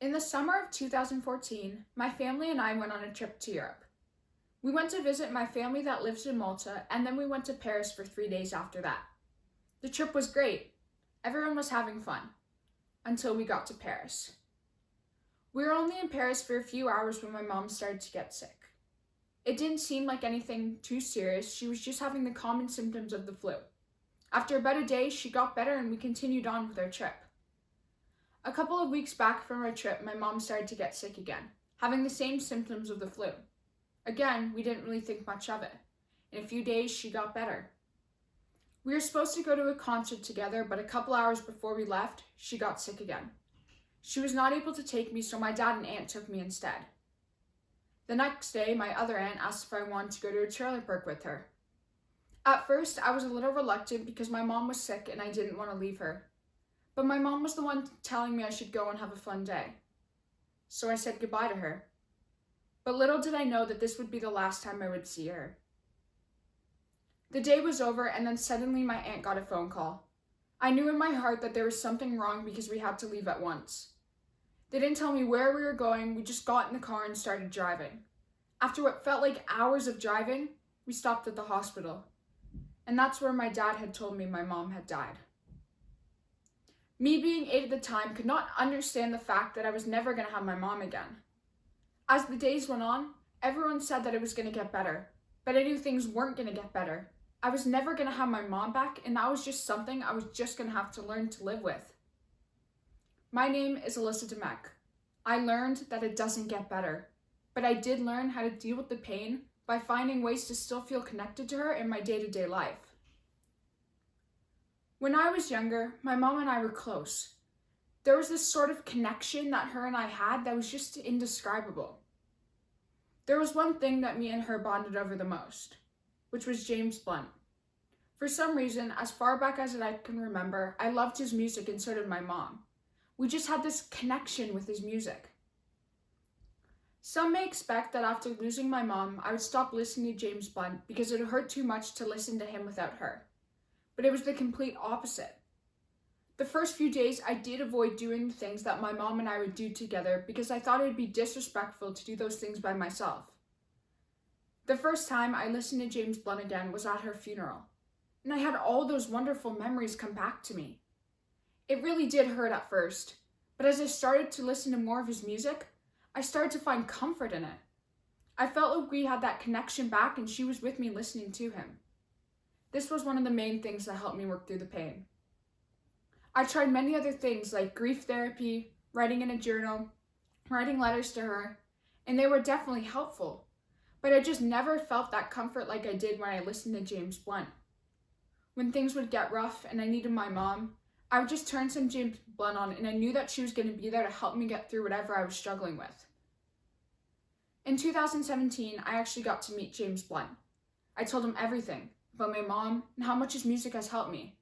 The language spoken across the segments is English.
In the summer of 2014, my family and I went on a trip to Europe. We went to visit my family that lives in Malta, and then we went to Paris for 3 days after that. The trip was great. Everyone was having fun. Until we got to Paris. We were only in Paris for a few hours when my mom started to get sick. It didn't seem like anything too serious. She was just having the common symptoms of the flu. After about a day, she got better and we continued on with our trip. A couple of weeks back from our trip, my mom started to get sick again, having the same symptoms of the flu. Again, we didn't really think much of it. In a few days, she got better. We were supposed to go to a concert together, but a couple hours before we left, she got sick again. She was not able to take me, so my dad and aunt took me instead. The next day, my other aunt asked if I wanted to go to a trailer park with her. At first, I was a little reluctant because my mom was sick and I didn't want to leave her. But my mom was the one telling me I should go and have a fun day. So I said goodbye to her. But little did I know that this would be the last time I would see her. The day was over, and then suddenly my aunt got a phone call. I knew in my heart that there was something wrong because we had to leave at once. They didn't tell me where we were going, we just got in the car and started driving. After what felt like hours of driving, we stopped at the hospital. And that's where my dad had told me my mom had died. Me being 8 at the time could not understand the fact that I was never going to have my mom again. As the days went on, everyone said that it was going to get better, but I knew things weren't going to get better. I was never going to have my mom back, and that was just something I was just going to have to learn to live with. My name is Alyssa Demek. I learned that it doesn't get better, but I did learn how to deal with the pain by finding ways to still feel connected to her in my day-to-day life. When I was younger, my mom and I were close. There was this sort of connection that her and I had that was just indescribable. There was one thing that me and her bonded over the most, which was James Blunt. For some reason, as far back as I can remember, I loved his music and so did my mom. We just had this connection with his music. Some may expect that after losing my mom, I would stop listening to James Blunt because it hurt too much to listen to him without her. But it was the complete opposite. The first few days, I did avoid doing the things that my mom and I would do together because I thought it would be disrespectful to do those things by myself. The first time I listened to James Blunt again was at her funeral, and I had all those wonderful memories come back to me. It really did hurt at first, but as I started to listen to more of his music, I started to find comfort in it. I felt like we had that connection back and she was with me listening to him. This was one of the main things that helped me work through the pain. I tried many other things like grief therapy, writing in a journal, writing letters to her, and they were definitely helpful, but I just never felt that comfort like I did when I listened to James Blunt. When things would get rough and I needed my mom, I would just turn some James Blunt on and I knew that she was going to be there to help me get through whatever I was struggling with. In 2017, I actually got to meet James Blunt. I told him everything about my mom and how much his music has helped me.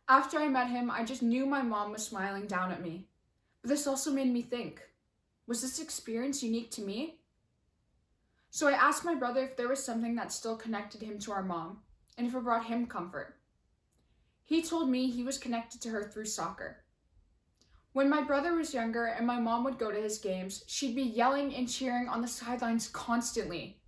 After I met him, I just knew my mom was smiling down at me. But this also made me think, was this experience unique to me? So I asked my brother if there was something that still connected him to our mom, and if it brought him comfort. He told me he was connected to her through soccer. When my brother was younger and my mom would go to his games, she'd be yelling and cheering on the sidelines constantly.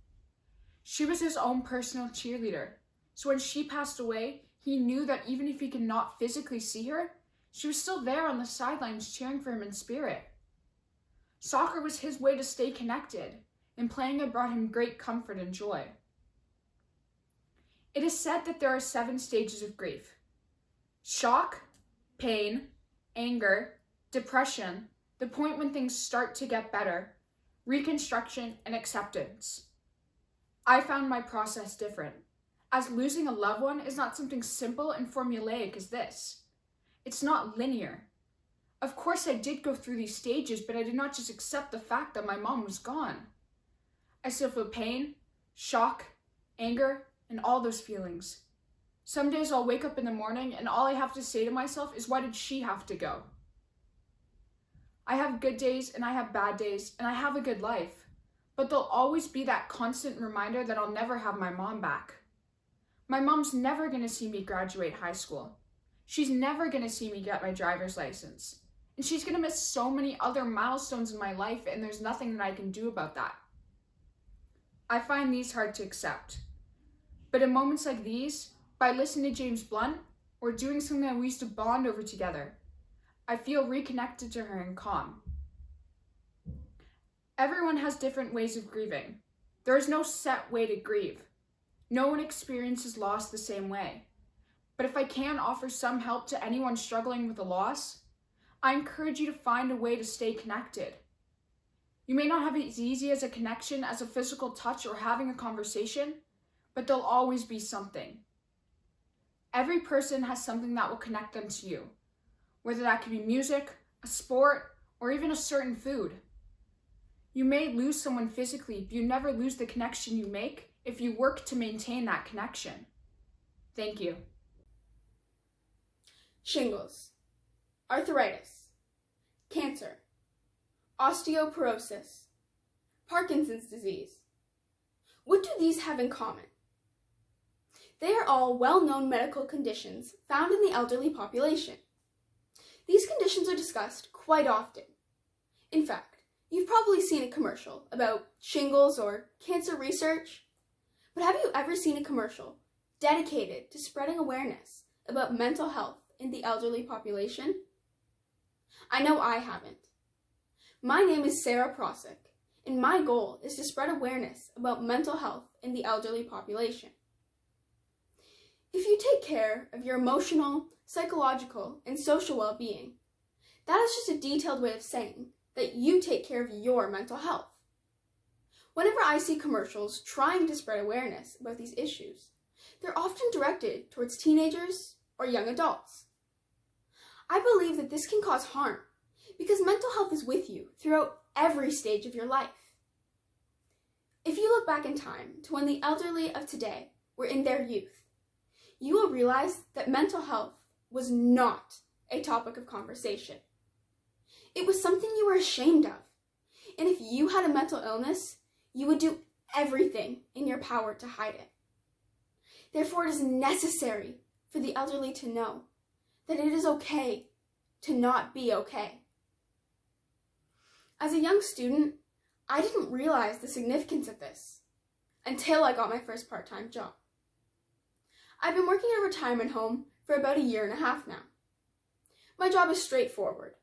She was his own personal cheerleader, so when she passed away, he knew that even if he could not physically see her, she was still there on the sidelines cheering for him in spirit. Soccer was his way to stay connected, and playing it brought him great comfort and joy. It is said that there are 7 stages of grief: shock, pain, anger, depression, the point when things start to get better, reconstruction, and acceptance. I found my process different, as losing a loved one is not something simple and formulaic as this. It's not linear. Of course, I did go through these stages, but I did not just accept the fact that my mom was gone. I still feel pain, shock, anger, and all those feelings. Some days I'll wake up in the morning and all I have to say to myself is, why did she have to go? I have good days and I have bad days and I have a good life, but there'll always be that constant reminder that I'll never have my mom back. My mom's never going to see me graduate high school. She's never going to see me get my driver's license. And she's going to miss so many other milestones in my life, and there's nothing that I can do about that. I find these hard to accept. But in moments like these, by listening to James Blunt or doing something that we used to bond over together, I feel reconnected to her and calm. Everyone has different ways of grieving. There is no set way to grieve. No one experiences loss the same way. But if I can offer some help to anyone struggling with a loss, I encourage you to find a way to stay connected. You may not have it as easy as a connection as a physical touch or having a conversation, but there'll always be something. Every person has something that will connect them to you, whether that could be music, a sport, or even a certain food. You may lose someone physically, but you never lose the connection you make if you work to maintain that connection. Thank you. Shingles, arthritis, cancer, osteoporosis, Parkinson's disease. What do these have in common? They are all well-known medical conditions found in the elderly population. These conditions are discussed quite often. In fact, you've probably seen a commercial about shingles or cancer research. But have you ever seen a commercial dedicated to spreading awareness about mental health in the elderly population? I know I haven't. My name is Sarah Prosick, and my goal is to spread awareness about mental health in the elderly population. If you take care of your emotional, psychological, and social well-being, that is just a detailed way of saying that you take care of your mental health. Whenever I see commercials trying to spread awareness about these issues, they're often directed towards teenagers or young adults. I believe that this can cause harm because mental health is with you throughout every stage of your life. If you look back in time to when the elderly of today were in their youth, you will realize that mental health was not a topic of conversation. It was something you were ashamed of. And if you had a mental illness, you would do everything in your power to hide it. Therefore, it is necessary for the elderly to know that it is okay to not be okay. As a young student, I didn't realize the significance of this until I got my first part-time job. I've been working at a retirement home for about 1.5 years now. My job is straightforward.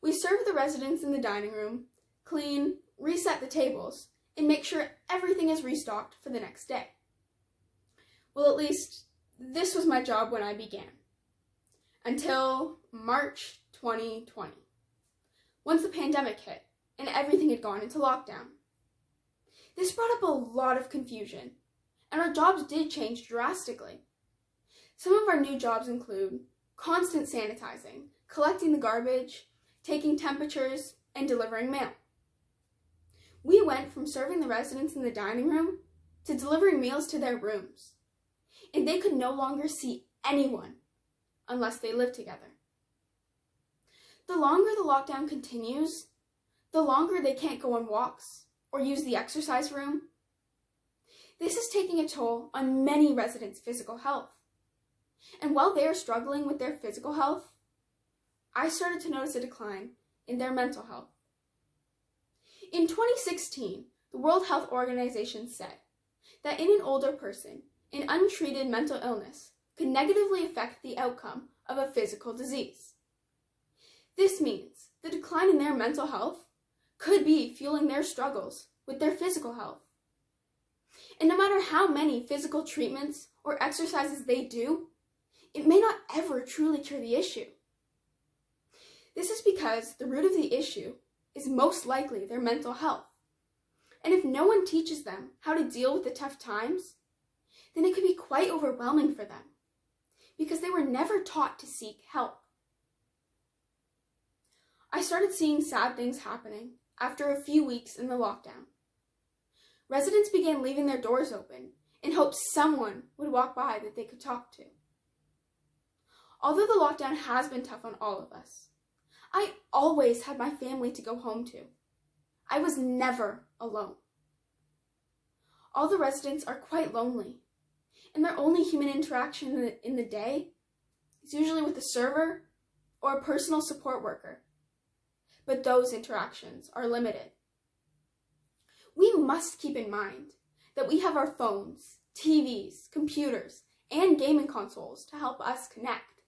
We serve the residents in the dining room, clean, reset the tables, and make sure everything is restocked for the next day. Well, at least this was my job when I began, until March 2020, once the pandemic hit and everything had gone into lockdown. This brought up a lot of confusion, and our jobs did change drastically. Some of our new jobs include constant sanitizing, collecting the garbage, taking temperatures, and delivering mail. We went from serving the residents in the dining room to delivering meals to their rooms, and they could no longer see anyone unless they lived together. The longer the lockdown continues, the longer they can't go on walks or use the exercise room. This is taking a toll on many residents' physical health. And while they are struggling with their physical health, I started to notice a decline in their mental health. In 2016, the World Health Organization said that in an older person, an untreated mental illness could negatively affect the outcome of a physical disease. This means the decline in their mental health could be fueling their struggles with their physical health. And no matter how many physical treatments or exercises they do, it may not ever truly cure the issue. This is because the root of the issue is most likely their mental health. And if no one teaches them how to deal with the tough times, then it could be quite overwhelming for them because they were never taught to seek help. I started seeing sad things happening after a few weeks in the lockdown. Residents began leaving their doors open in hopes someone would walk by that they could talk to. Although the lockdown has been tough on all of us, I always had my family to go home to. I was never alone. All the residents are quite lonely, and their only human interaction in the day is usually with a server or a personal support worker but those interactions are limited. We must keep in mind that we have our phones, TVs, computers, and gaming consoles to help us connect.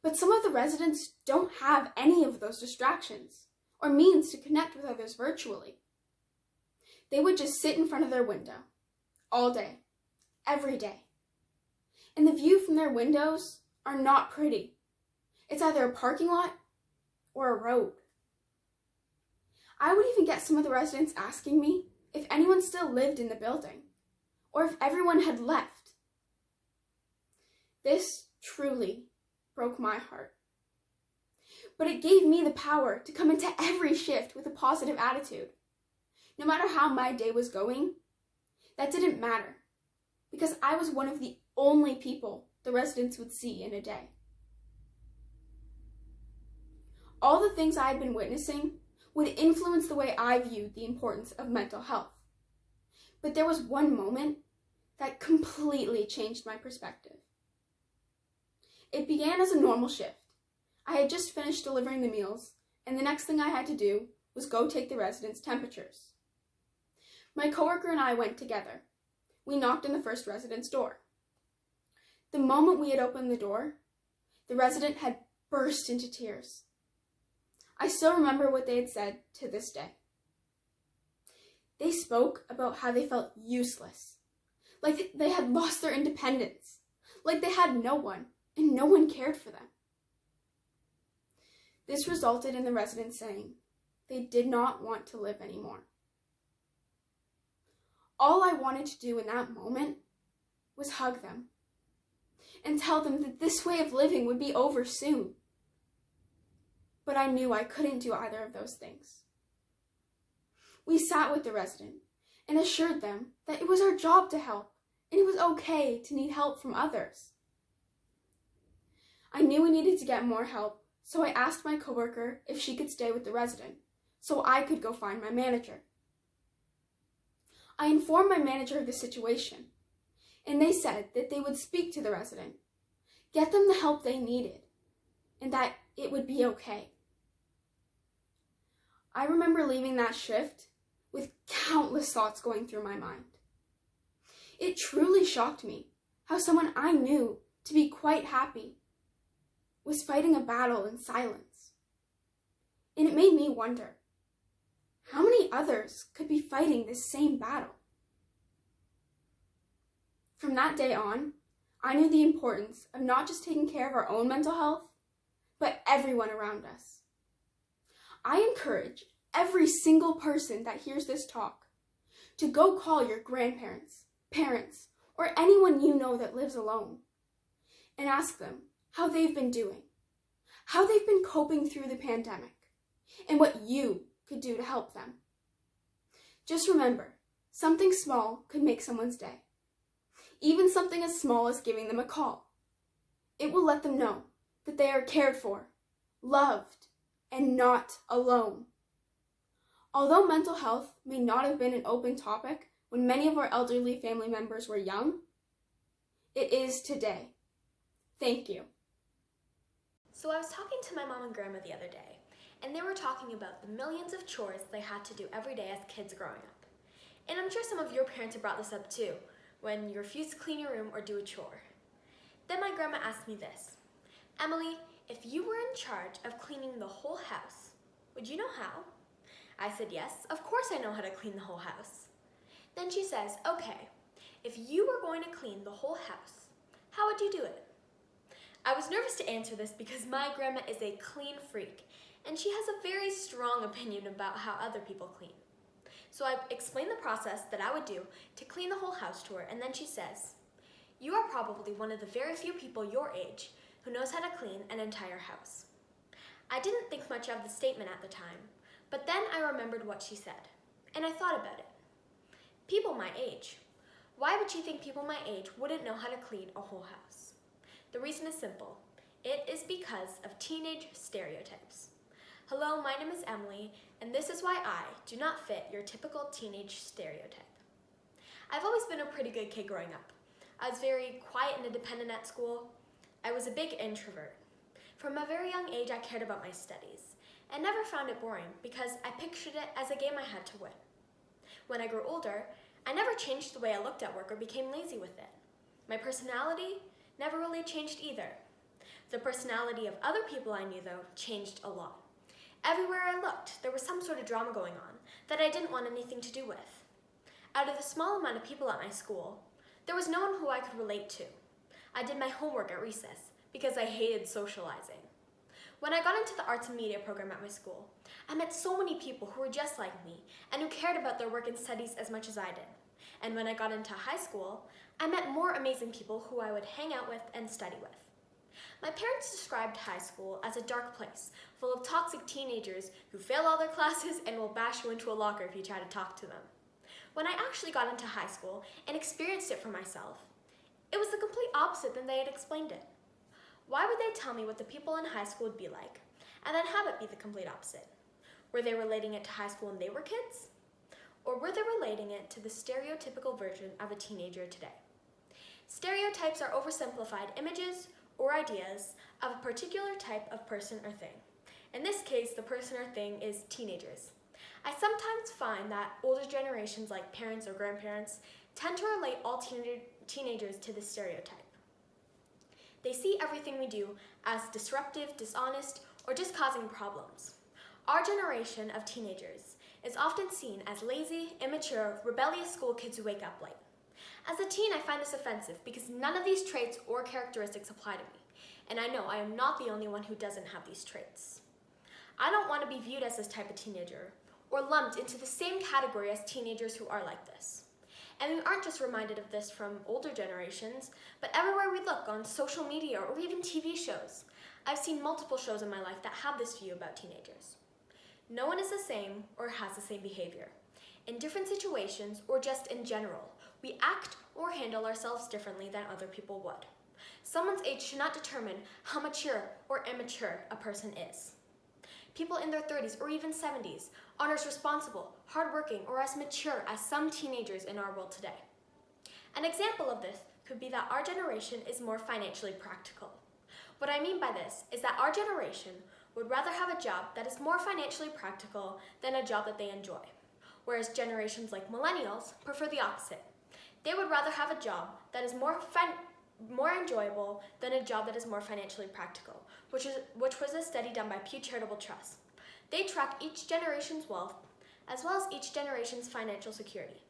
But some of the residents don't have any of those distractions or means to connect with others virtually. They would just sit in front of their window all day, every day. And the view from their windows are not pretty. It's either a parking lot or a road. I would even get some of the residents asking me if anyone still lived in the building or if everyone had left. This truly broke my heart. But it gave me the power to come into every shift with a positive attitude. No matter how my day was going, that didn't matter because I was one of the only people the residents would see in a day. All the things I had been witnessing would influence the way I viewed the importance of mental health. But there was one moment that completely changed my perspective. It began as a normal shift. I had just finished delivering the meals, and the next thing I had to do was go take the residents' temperatures. My coworker and I went together. We knocked on the first resident's door. The moment we had opened the door, the resident had burst into tears. I still remember what they had said to this day. They spoke about how they felt useless, like they had lost their independence, like they had no one and no one cared for them. This resulted in the residents saying they did not want to live anymore. All I wanted to do in that moment was hug them and tell them that this way of living would be over soon. But I knew I couldn't do either of those things. We sat with the resident and assured them that it was our job to help and it was okay to need help from others. I knew we needed to get more help, so I asked my coworker if she could stay with the resident so I could go find my manager. I informed my manager of the situation, and they said that they would speak to the resident, get them the help they needed, and that it would be okay. I remember leaving that shift with countless thoughts going through my mind. It truly shocked me how someone I knew to be quite happy was fighting a battle in silence. And it made me wonder, how many others could be fighting this same battle? From that day on, I knew the importance of not just taking care of our own mental health, but everyone around us. I encourage every single person that hears this talk to go call your grandparents, parents, or anyone you know that lives alone and ask them how they've been doing, how they've been coping through the pandemic, and what you could do to help them. Just remember, something small could make someone's day. Even something as small as giving them a call. It will let them know that they are cared for, loved, and not alone. Although mental health may not have been an open topic when many of our elderly family members were young, it is today. Thank you. So I was talking to my mom and grandma the other day, and they were talking about the millions of chores they had to do every day as kids growing up. And I'm sure some of your parents have brought this up too, when you refuse to clean your room or do a chore. Then my grandma asked me this, Emily, if you were in charge of cleaning the whole house, would you know how? I said, yes, of course I know how to clean the whole house. Then she says, okay, if you were going to clean the whole house, how would you do it? I was nervous to answer this because my grandma is a clean freak, and she has a very strong opinion about how other people clean. So I explained the process that I would do to clean the whole house to her, and then she says, you are probably one of the very few people your age who knows how to clean an entire house. I didn't think much of the statement at the time, but then I remembered what she said, and I thought about it. People my age. Why would she think people my age wouldn't know how to clean a whole house? The reason is simple. It is because of teenage stereotypes. Hello, my name is Emily, and this is why I do not fit your typical teenage stereotype. I've always been a pretty good kid growing up. I was very quiet and independent at school. I was a big introvert. From a very young age, I cared about my studies, and never found it boring because I pictured it as a game I had to win. When I grew older, I never changed the way I looked at work or became lazy with it. My personality never really changed either. The personality of other people I knew, though, changed a lot. Everywhere I looked, there was some sort of drama going on that I didn't want anything to do with. Out of the small amount of people at my school, there was no one who I could relate to. I did my homework at recess because I hated socializing. When I got into the arts and media program at my school, I met so many people who were just like me and who cared about their work and studies as much as I did. And when I got into high school, I met more amazing people who I would hang out with and study with. My parents described high school as a dark place, full of toxic teenagers who fail all their classes and will bash you into a locker if you try to talk to them. When I actually got into high school and experienced it for myself, it was the complete opposite than they had explained it. Why would they tell me what the people in high school would be like, and then have it be the complete opposite? Were they relating it to high school when they were kids? Or were they relating it to the stereotypical version of a teenager today? Stereotypes are oversimplified images or ideas of a particular type of person or thing. In this case, the person or thing is teenagers. I sometimes find that older generations like parents or grandparents tend to relate all teenagers to this stereotype. They see everything we do as disruptive, dishonest, or just causing problems. Our generation of teenagers is often seen as lazy, immature, rebellious school kids who wake up late. As a teen, I find this offensive because none of these traits or characteristics apply to me, and I know I am not the only one who doesn't have these traits. I don't want to be viewed as this type of teenager or lumped into the same category as teenagers who are like this. And we aren't just reminded of this from older generations, but everywhere we look on social media or even TV shows. I've seen multiple shows in my life that have this view about teenagers. No one is the same or has the same behavior. In different situations or just in general, we act or handle ourselves differently than other people would. Someone's age should not determine how mature or immature a person is. People in their 30s or even 70s aren't as responsible, hardworking, or as mature as some teenagers in our world today. An example of this could be that our generation is more financially practical. What I mean by this is that our generation would rather have a job that is more financially practical than a job that they enjoy, whereas generations like millennials prefer the opposite. They would rather have a job that is more enjoyable than a job that is more financially practical, which was a study done by Pew Charitable Trust. They track each generation's wealth as well as each generation's financial security.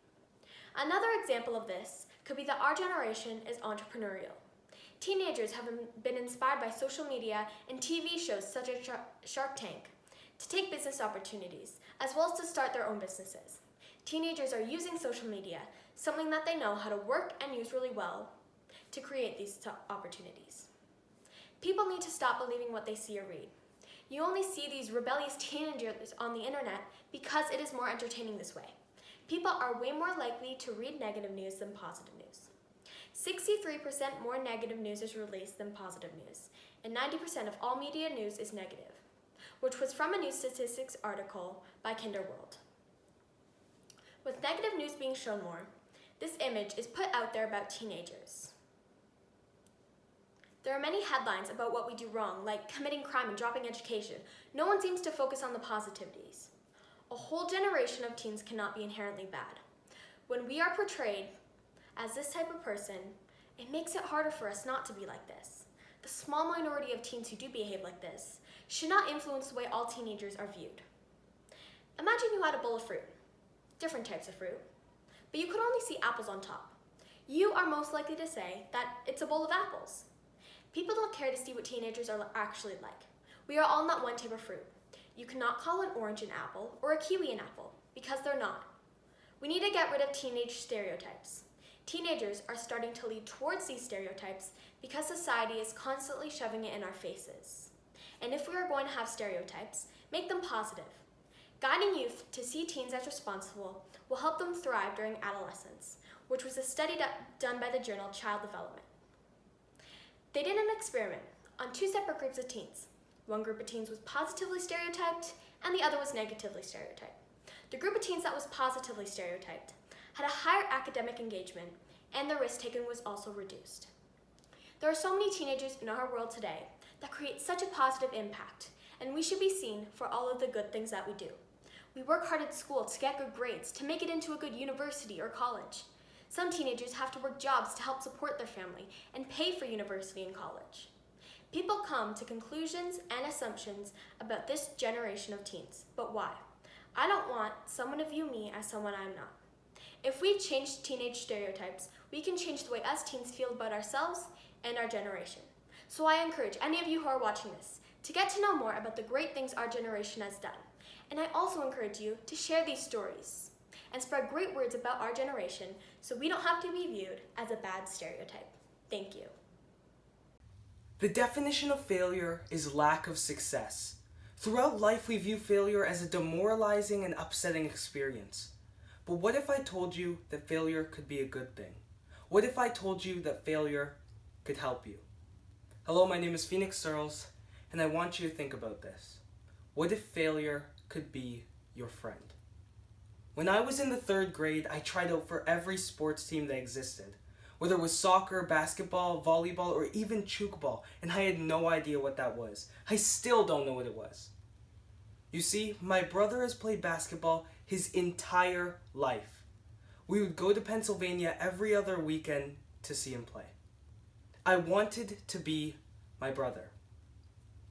Another example of this could be that our generation is entrepreneurial. Teenagers have been inspired by social media and TV shows such as Shark Tank to take business opportunities as well as to start their own businesses. Teenagers are using social media, something that they know how to work and use really well, to create these opportunities. People need to stop believing what they see or read. You only see these rebellious teenagers on the internet because it is more entertaining this way. People are way more likely to read negative news than positive news. 63% more negative news is released than positive news, and 90% of all media news is negative, which was from a new statistics article by Kinderworld. With negative news being shown more, this image is put out there about teenagers. There are many headlines about what we do wrong, like committing crime and dropping education. No one seems to focus on the positivities. A whole generation of teens cannot be inherently bad. When we are portrayed as this type of person, it makes it harder for us not to be like this. The small minority of teens who do behave like this should not influence the way all teenagers are viewed. Imagine you had a bowl of fruit, different types of fruit, but you could only see apples on top. You are most likely to say that it's a bowl of apples. People don't care to see what teenagers are actually like. We are all not one type of fruit. You cannot call an orange an apple or a kiwi an apple because they're not. We need to get rid of teenage stereotypes. Teenagers are starting to lead towards these stereotypes because society is constantly shoving it in our faces. And if we are going to have stereotypes, make them positive. Guiding youth to see teens as responsible will help them thrive during adolescence, which was a study done by the journal Child Development. They did an experiment on two separate groups of teens. One group of teens was positively stereotyped, and the other was negatively stereotyped. The group of teens that was positively stereotyped had a higher academic engagement, and their risk-taking was also reduced. There are so many teenagers in our world today that create such a positive impact, and we should be seen for all of the good things that we do. We work hard at school to get good grades, to make it into a good university or college. Some teenagers have to work jobs to help support their family and pay for university and college. People come to conclusions and assumptions about this generation of teens, but why? I don't want someone to view me as someone I'm not. If we change teenage stereotypes, we can change the way us teens feel about ourselves and our generation. So I encourage any of you who are watching this to get to know more about the great things our generation has done. And I also encourage you to share these stories and spread great words about our generation so we don't have to be viewed as a bad stereotype. Thank you. The definition of failure is lack of success. Throughout life, we view failure as a demoralizing and upsetting experience. But what if I told you that failure could be a good thing? What if I told you that failure could help you? Hello, my name is Phoenix Searles, and I want you to think about this. What if failure could be your friend? When I was in the 3rd grade, I tried out for every sports team that existed, whether it was soccer, basketball, volleyball, or even chukball, and I had no idea what that was. I still don't know what it was. You see, my brother has played basketball his entire life. We would go to Pennsylvania every other weekend to see him play. I wanted to be my brother,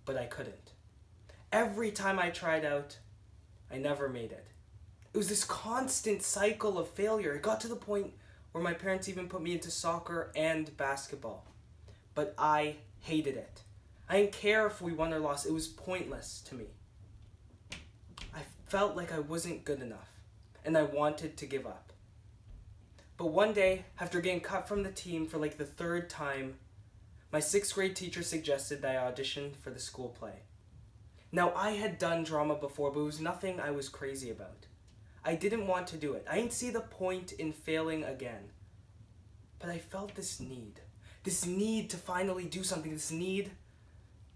but I couldn't. Every time I tried out, I never made it. It was this constant cycle of failure. It got to the point where my parents even put me into soccer and basketball. But I hated it. I didn't care if we won or lost. It was pointless to me. I felt like I wasn't good enough, and I wanted to give up. But one day, after getting cut from the team for like the 3rd time, my 6th grade teacher suggested that I audition for the school play. Now, I had done drama before, but it was nothing I was crazy about. I didn't want to do it. I didn't see the point in failing again. But I felt this need to finally do something, this need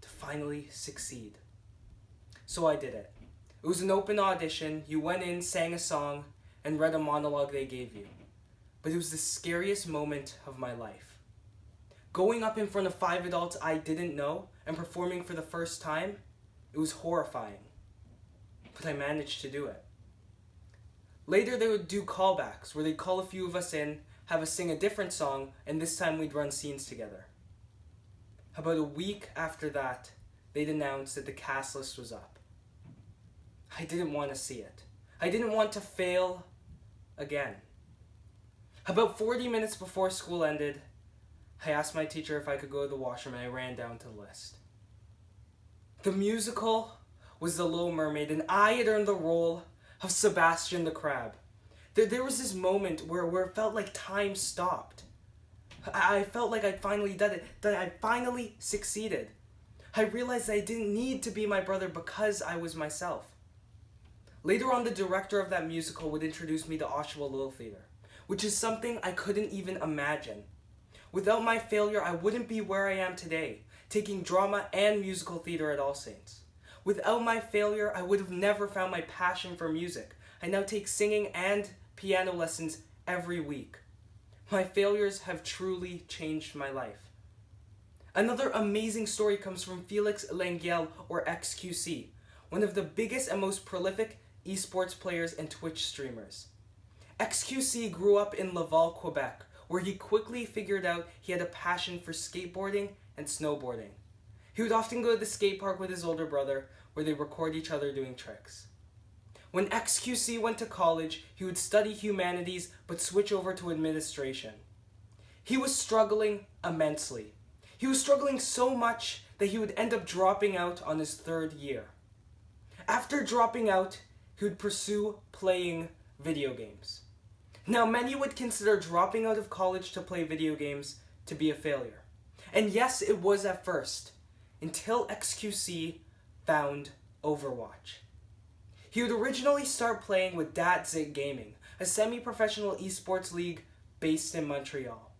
to finally succeed. So I did it. It was an open audition. You went in, sang a song, and read a monologue they gave you. But it was the scariest moment of my life. Going up in front of 5 adults I didn't know and performing for the first time, it was horrifying. But I managed to do it. Later they would do callbacks where they'd call a few of us in, have us sing a different song, and this time we'd run scenes together. About a week after that, they'd announced that the cast list was up. I didn't want to see it. I didn't want to fail again. About 40 minutes before school ended, I asked my teacher if I could go to the washroom, and I ran down to the list. The musical was The Little Mermaid, and I had earned the role of Sebastian the Crab. There was this moment where it felt like time stopped. I felt like I'd finally done it, that I'd finally succeeded. I realized that I didn't need to be my brother because I was myself. Later on, the director of that musical would introduce me to Oshawa Little Theatre, which is something I couldn't even imagine. Without my failure, I wouldn't be where I am today, taking drama and musical theater at All Saints. Without my failure, I would have never found my passion for music. I now take singing and piano lessons every week. My failures have truly changed my life. Another amazing story comes from Felix Lengyel, or XQC, one of the biggest and most prolific esports players and Twitch streamers. XQC grew up in Laval, Quebec, where he quickly figured out he had a passion for skateboarding and snowboarding. He would often go to the skate park with his older brother, where they record each other doing tricks. When XQC went to college, he would study humanities but switch over to administration. He was struggling immensely. He was struggling so much that he would end up dropping out on his 3rd year. After dropping out, he would pursue playing video games. Now, many would consider dropping out of college to play video games to be a failure. And yes, it was at first, until XQC found Overwatch. He would originally start playing with DatZig Gaming, a semi-professional esports league based in Montreal.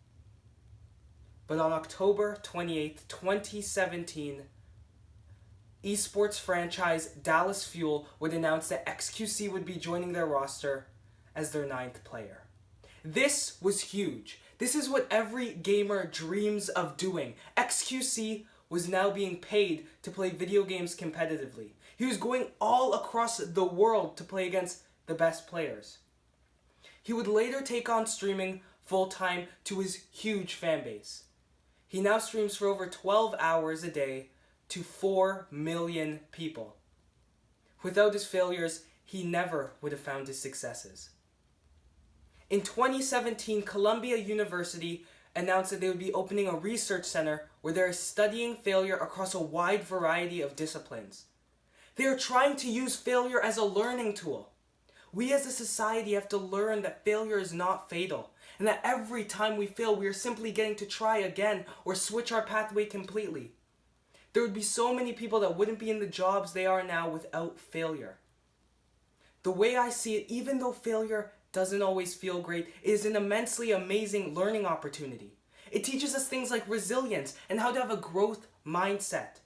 But on October 28, 2017, esports franchise Dallas Fuel would announce that XQC would be joining their roster as their 9th player. This was huge. This is what every gamer dreams of doing. XQC was now being paid to play video games competitively. He was going all across the world to play against the best players. He would later take on streaming full-time to his huge fan base. He now streams for over 12 hours a day to 4 million people. Without his failures, he never would have found his successes. In 2017, Columbia University announced that they would be opening a research center where they are studying failure across a wide variety of disciplines. They are trying to use failure as a learning tool. We as a society have to learn that failure is not fatal, and that every time we fail, we are simply getting to try again or switch our pathway completely. There would be so many people that wouldn't be in the jobs they are now without failure. The way I see it, even though failure doesn't always feel great, it is an immensely amazing learning opportunity. It teaches us things like resilience and how to have a growth mindset.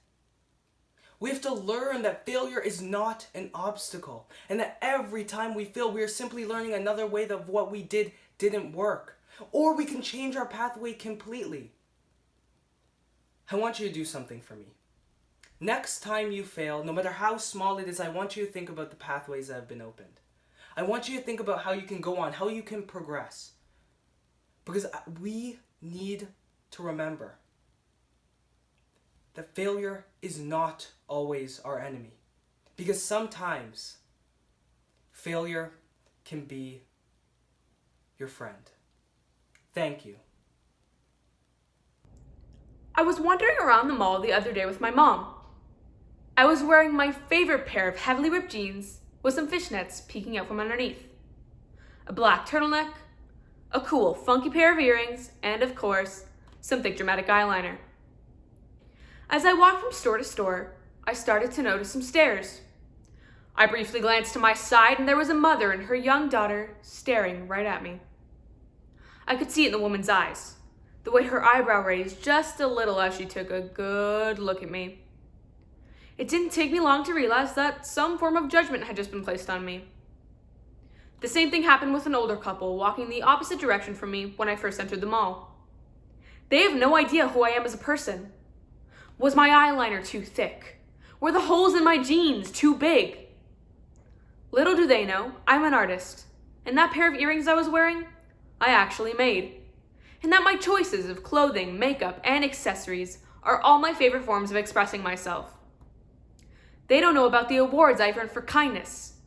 We have to learn that failure is not an obstacle, and that every time we fail, we are simply learning another way that what we did didn't work. Or we can change our pathway completely. I want you to do something for me. Next time you fail, no matter how small it is, I want you to think about the pathways that have been opened. I want you to think about how you can go on, how you can progress. Because we need to remember that failure is not always our enemy. Because sometimes failure can be your friend. Thank you. I was wandering around the mall the other day with my mom. I was wearing my favorite pair of heavily ripped jeans with some fishnets peeking out from underneath, a black turtleneck, a cool, funky pair of earrings, and of course, some thick dramatic eyeliner. As I walked from store to store, I started to notice some stares. I briefly glanced to my side and there was a mother and her young daughter staring right at me. I could see it in the woman's eyes, the way her eyebrow raised just a little as she took a good look at me. It didn't take me long to realize that some form of judgment had just been placed on me. The same thing happened with an older couple walking the opposite direction from me when I first entered the mall. They have no idea who I am as a person. Was my eyeliner too thick? Were the holes in my jeans too big? Little do they know, I'm an artist, and that pair of earrings I was wearing, I actually made. And that my choices of clothing, makeup, and accessories are all my favorite forms of expressing myself. They don't know about the awards I've earned for kindness,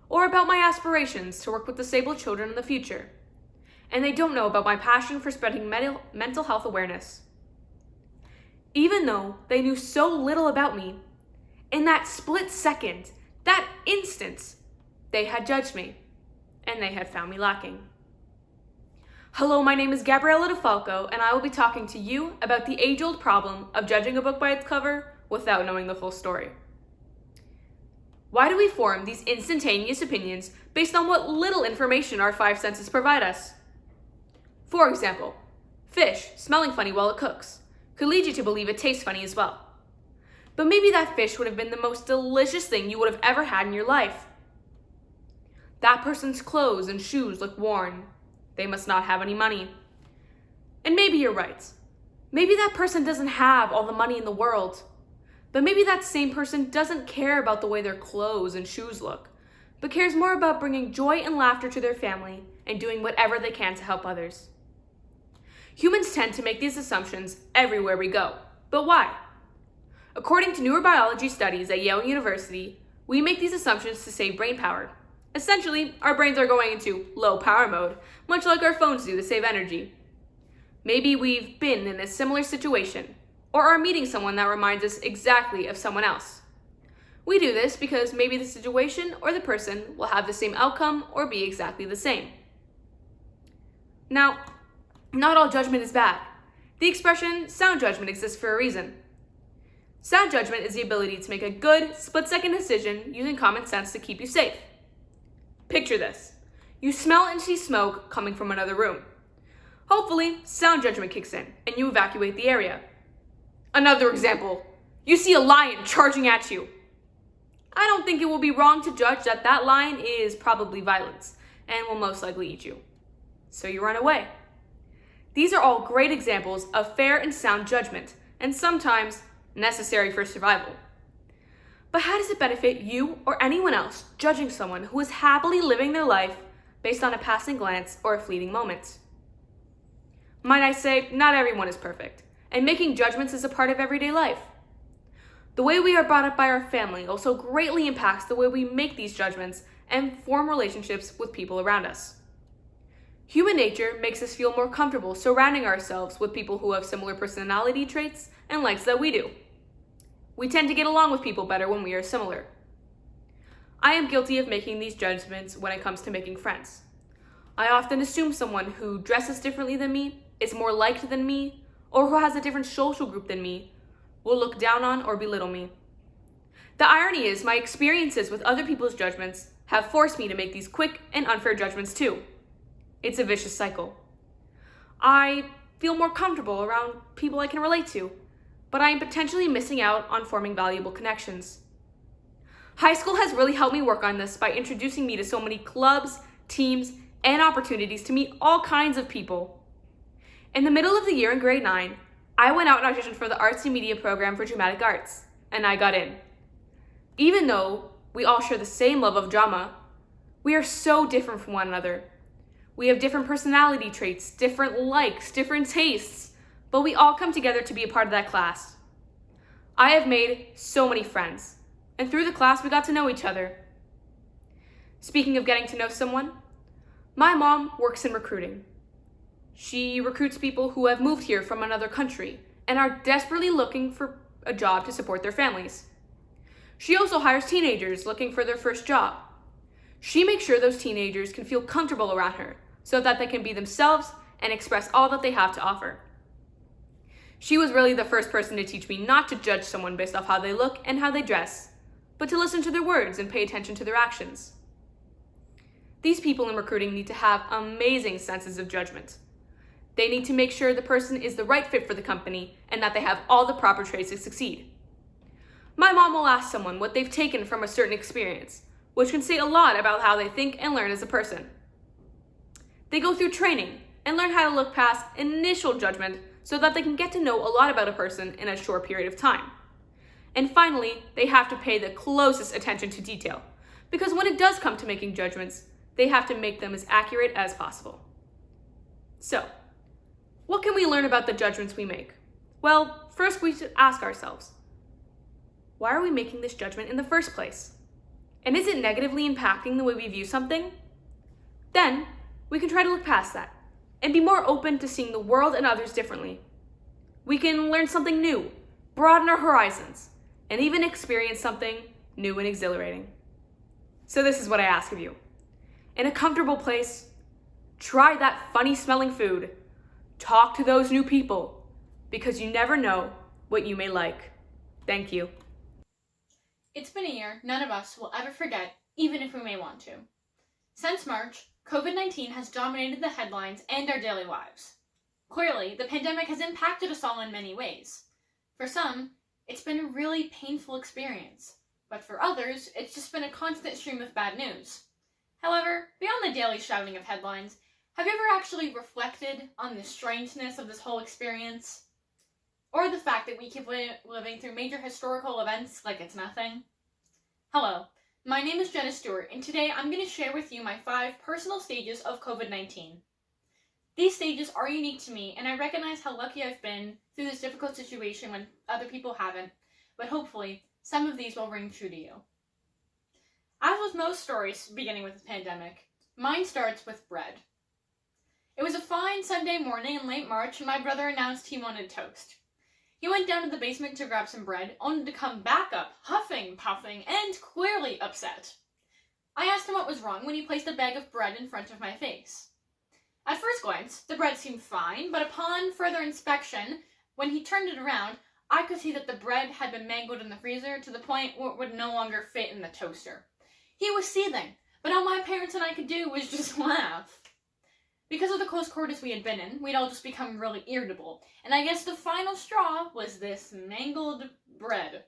or about my aspirations to work with disabled children in the future. And they don't know about my passion for spreading mental health awareness. Even though they knew so little about me, in that split second, that instant, they had judged me, and they had found me lacking. Hello, my name is Gabriella DeFalco, and I will be talking to you about the age-old problem of judging a book by its cover without knowing the full story. Why do we form these instantaneous opinions based on what little information our five senses provide us? For example, fish smelling funny while it cooks could lead you to believe it tastes funny as well. But maybe that fish would have been the most delicious thing you would have ever had in your life. That person's clothes and shoes look worn. They must not have any money. And maybe you're right. Maybe that person doesn't have all the money in the world. But maybe that same person doesn't care about the way their clothes and shoes look, but cares more about bringing joy and laughter to their family and doing whatever they can to help others. Humans tend to make these assumptions everywhere we go. But why? According to neurobiology studies at Yale University, we make these assumptions to save brain power. Essentially, our brains are going into low power mode, much like our phones do to save energy. Maybe we've been in a similar situation, or are meeting someone that reminds us exactly of someone else. We do this because maybe the situation or the person will have the same outcome or be exactly the same. Now, not all judgment is bad. The expression sound judgment exists for a reason. Sound judgment is the ability to make a good, split-second decision using common sense to keep you safe. Picture this. You smell and see smoke coming from another room. Hopefully, sound judgment kicks in and you evacuate the area. Another example. You see a lion charging at you. I don't think it will be wrong to judge that that lion is probably violent and will most likely eat you. So you run away. These are all great examples of fair and sound judgment, and sometimes necessary for survival. But how does it benefit you or anyone else judging someone who is happily living their life based on a passing glance or a fleeting moment? Might I say, not everyone is perfect, and making judgments is a part of everyday life. The way we are brought up by our family also greatly impacts the way we make these judgments and form relationships with people around us. Human nature makes us feel more comfortable surrounding ourselves with people who have similar personality traits and likes that we do. We tend to get along with people better when we are similar. I am guilty of making these judgments when it comes to making friends. I often assume someone who dresses differently than me, is more liked than me, or who has a different social group than me, will look down on or belittle me. The irony is my experiences with other people's judgments have forced me to make these quick and unfair judgments too. It's a vicious cycle. I feel more comfortable around people I can relate to, but I am potentially missing out on forming valuable connections. High school has really helped me work on this by introducing me to so many clubs, teams, and opportunities to meet all kinds of people. In the middle of the year in grade 9, I went out and auditioned for the Arts and Media program for Dramatic Arts, and I got in. Even though we all share the same love of drama, we are so different from one another. We have different personality traits, different likes, different tastes, but we all come together to be a part of that class. I have made so many friends, and through the class we got to know each other. Speaking of getting to know someone, my mom works in recruiting. She recruits people who have moved here from another country and are desperately looking for a job to support their families. She also hires teenagers looking for their first job. She makes sure those teenagers can feel comfortable around her so that they can be themselves and express all that they have to offer. She was really the first person to teach me not to judge someone based off how they look and how they dress, but to listen to their words and pay attention to their actions. These people in recruiting need to have amazing senses of judgment. They need to make sure the person is the right fit for the company and that they have all the proper traits to succeed. My mom will ask someone what they've taken from a certain experience, which can say a lot about how they think and learn as a person. They go through training and learn how to look past initial judgment so that they can get to know a lot about a person in a short period of time. And finally, they have to pay the closest attention to detail, because when it does come to making judgments, they have to make them as accurate as possible. So, what can we learn about the judgments we make? Well, first we should ask ourselves, why are we making this judgment in the first place? And is it negatively impacting the way we view something? Then, we can try to look past that and be more open to seeing the world and others differently. We can learn something new, broaden our horizons, and even experience something new and exhilarating. So this is what I ask of you. In a comfortable place, try that funny smelling food. Talk to those new people, because you never know what you may like. Thank you. It's been a year none of us will ever forget, even if we may want to. Since March, COVID-19 has dominated the headlines and our daily lives. Clearly, the pandemic has impacted us all in many ways. For some, it's been a really painful experience, but for others, it's just been a constant stream of bad news. However, beyond the daily shouting of headlines, have you ever actually reflected on the strangeness of this whole experience? Or the fact that we keep living through major historical events like it's nothing? Hello, my name is Jenna Stewart, and today I'm going to share with you my 5 personal stages of COVID-19. These stages are unique to me, and I recognize how lucky I've been through this difficult situation when other people haven't, but hopefully, some of these will ring true to you. As with most stories beginning with the pandemic, mine starts with bread. It was a fine Sunday morning in late March, and my brother announced he wanted toast. He went down to the basement to grab some bread, only to come back up, huffing, puffing, and clearly upset. I asked him what was wrong when he placed a bag of bread in front of my face. At first glance, the bread seemed fine, but upon further inspection, when he turned it around, I could see that the bread had been mangled in the freezer to the point where it would no longer fit in the toaster. He was seething, but all my parents and I could do was just laugh. Because of the close quarters we had been in, we'd all just become really irritable, and I guess the final straw was this mangled bread.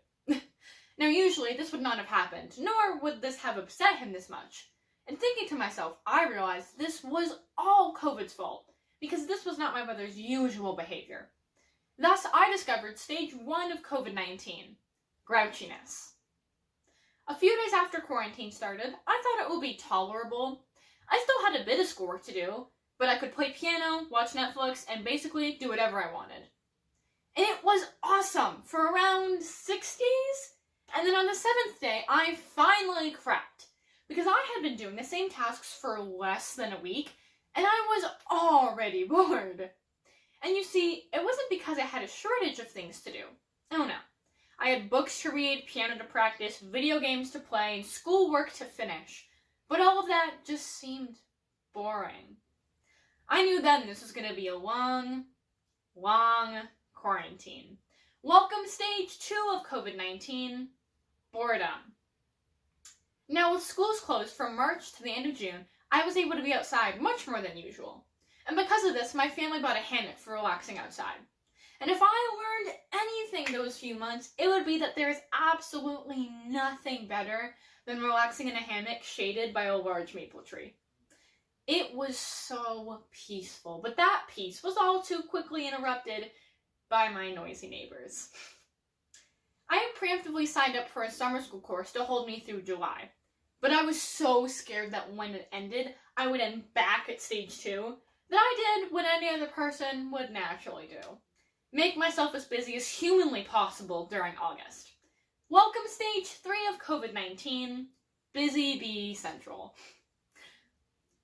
Now usually this would not have happened, nor would this have upset him this much. And thinking to myself, I realized this was all COVID's fault, because this was not my brother's usual behavior. Thus, I discovered stage 1 of COVID-19, grouchiness. A few days after quarantine started, I thought it would be tolerable. I still had a bit of schoolwork to do, but I could play piano, watch Netflix, and basically do whatever I wanted. And it was awesome for around 6 days. And then on the 7th day, I finally cracked, because I had been doing the same tasks for less than a week, and I was already bored. And you see, it wasn't because I had a shortage of things to do. Oh no. I had books to read, piano to practice, video games to play, and schoolwork to finish. But all of that just seemed boring. I knew then this was going to be a long, long quarantine. Welcome stage 2 of COVID-19, boredom. Now with schools closed from March to the end of June, I was able to be outside much more than usual. And because of this, my family bought a hammock for relaxing outside. And if I learned anything those few months, it would be that there is absolutely nothing better than relaxing in a hammock shaded by a large maple tree. It was so peaceful, but that peace was all too quickly interrupted by my noisy neighbors. I had preemptively signed up for a summer school course to hold me through July, but I was so scared that when it ended, I would end back at stage 2 that I did what any other person would naturally do. Make myself as busy as humanly possible during August. Welcome stage 3 of COVID-19, Busy Bee Central.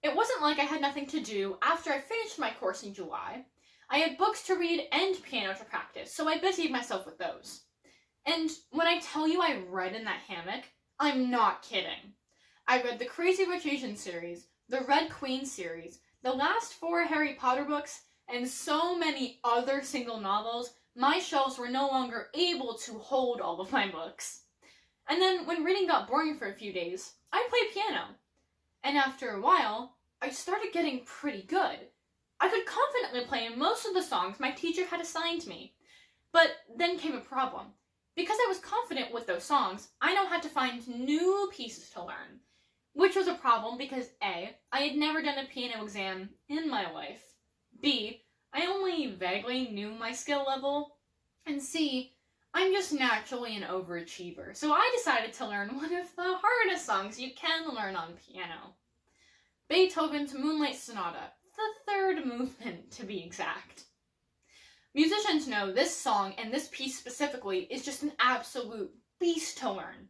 It wasn't like I had nothing to do after I finished my course in July. I had books to read and piano to practice, so I busied myself with those. And when I tell you I read in that hammock, I'm not kidding. I read the Crazy Rich Asians series, the Red Queen series, the last 4 Harry Potter books, and so many other single novels, my shelves were no longer able to hold all of my books. And then when reading got boring for a few days, I played piano. And after a while, I started getting pretty good. I could confidently play most of the songs my teacher had assigned me. But then came a problem. Because I was confident with those songs, I now had to find new pieces to learn. Which was a problem because A, I had never done a piano exam in my life. B, I only vaguely knew my skill level. And C, I'm just naturally an overachiever, so I decided to learn one of the hardest songs you can learn on piano. Beethoven's Moonlight Sonata, the 3rd movement to be exact. Musicians know this song and this piece specifically is just an absolute beast to learn.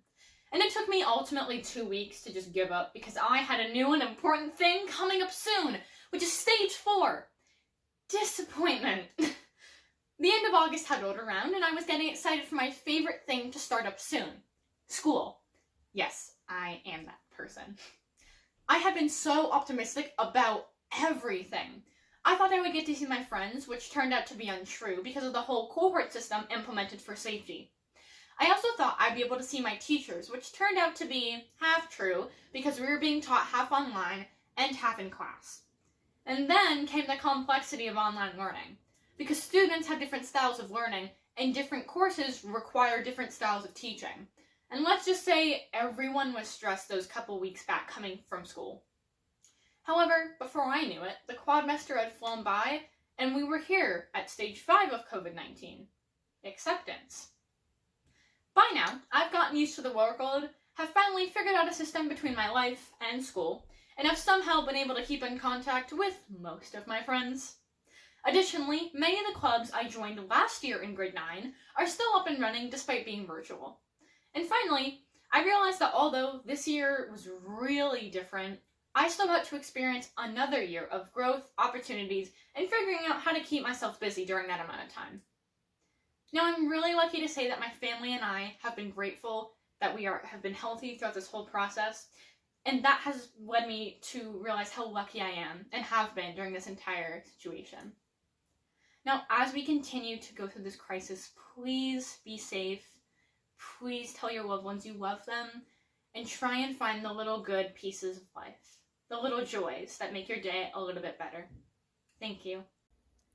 And it took me ultimately 2 weeks to just give up because I had a new and important thing coming up soon, which is stage 4. Disappointment. The end of August had rolled around and I was getting excited for my favorite thing to start up soon. School. Yes, I am that person. I had been so optimistic about everything. I thought I would get to see my friends, which turned out to be untrue because of the whole cohort system implemented for safety. I also thought I'd be able to see my teachers, which turned out to be half true because we were being taught half online and half in class. And then came the complexity of online learning, because students have different styles of learning and different courses require different styles of teaching. And let's just say everyone was stressed those couple weeks back coming from school. However, before I knew it, the quadmester had flown by and we were here at stage 5 of COVID-19, acceptance. By now, I've gotten used to the workload, have finally figured out a system between my life and school, and have somehow been able to keep in contact with most of my friends. Additionally, many of the clubs I joined last year in grade 9 are still up and running despite being virtual. And finally, I realized that although this year was really different, I still got to experience another year of growth, opportunities, and figuring out how to keep myself busy during that amount of time. Now, I'm really lucky to say that my family and I have been grateful that we have been healthy throughout this whole process, and that has led me to realize how lucky I am and have been during this entire situation. Now, as we continue to go through this crisis, please be safe. Please tell your loved ones you love them, and try and find the little good pieces of life, the little joys that make your day a little bit better. Thank you.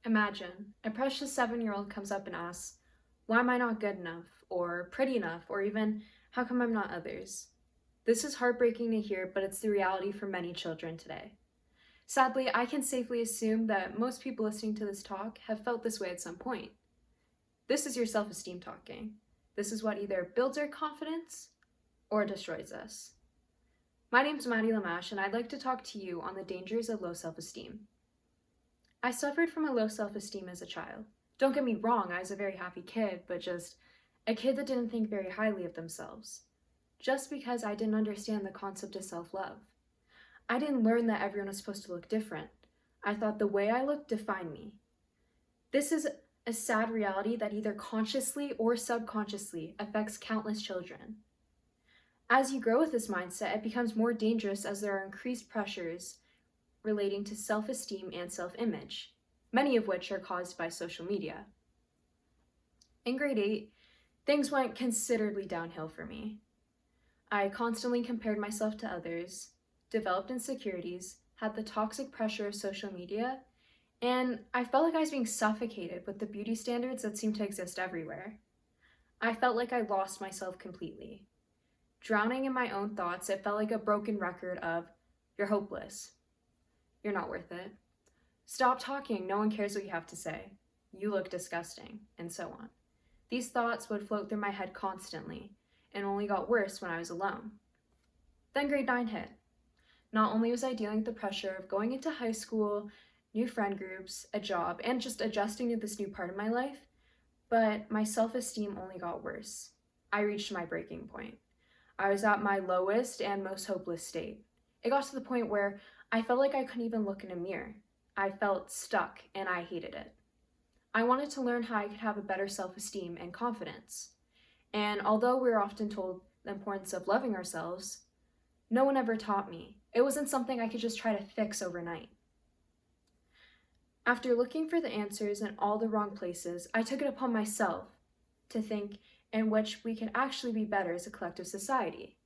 Imagine a precious 7-year-old comes up and asks, "Why am I not good enough, or pretty enough, or even, how come I'm not others?" This is heartbreaking to hear, but it's the reality for many children today. Sadly, I can safely assume that most people listening to this talk have felt this way at some point. This is your self-esteem talking. This is what either builds our confidence or destroys us. My name's Maddie Lamash, and I'd like to talk to you on the dangers of low self-esteem. I suffered from a low self-esteem as a child. Don't get me wrong, I was a very happy kid, but just a kid that didn't think very highly of themselves. Just because I didn't understand the concept of self-love. I didn't learn that everyone was supposed to look different. I thought the way I looked defined me. This is a sad reality that either consciously or subconsciously affects countless children. As you grow with this mindset, it becomes more dangerous as there are increased pressures relating to self-esteem and self-image, many of which are caused by social media. In grade 8, things went considerably downhill for me. I constantly compared myself to others, developed insecurities, had the toxic pressure of social media, and I felt like I was being suffocated with the beauty standards that seemed to exist everywhere. I felt like I lost myself completely. Drowning in my own thoughts, it felt like a broken record of, "You're hopeless. You're not worth it. Stop talking, no one cares what you have to say. You look disgusting," and so on. These thoughts would float through my head constantly, and only got worse when I was alone. Then grade 9 hit. Not only was I dealing with the pressure of going into high school, new friend groups, a job, and just adjusting to this new part of my life, but my self-esteem only got worse. I reached my breaking point. I was at my lowest and most hopeless state. It got to the point where I felt like I couldn't even look in a mirror. I felt stuck, and I hated it. I wanted to learn how I could have a better self-esteem and confidence. And although we're often told the importance of loving ourselves, no one ever taught me. It wasn't something I could just try to fix overnight. After looking for the answers in all the wrong places, I took it upon myself to think in which we can actually be better as a collective society.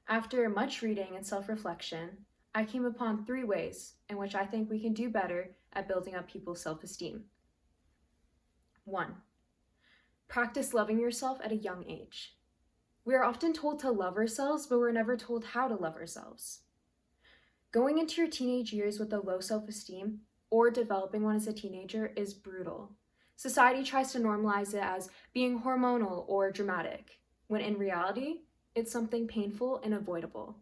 After much reading and self-reflection, I came upon 3 ways in which I think we can do better at building up people's self-esteem. 1. Practice loving yourself at a young age. We are often told to love ourselves, but we're never told how to love ourselves. Going into your teenage years with a low self-esteem or developing one as a teenager is brutal. Society tries to normalize it as being hormonal or dramatic, when in reality, it's something painful and avoidable.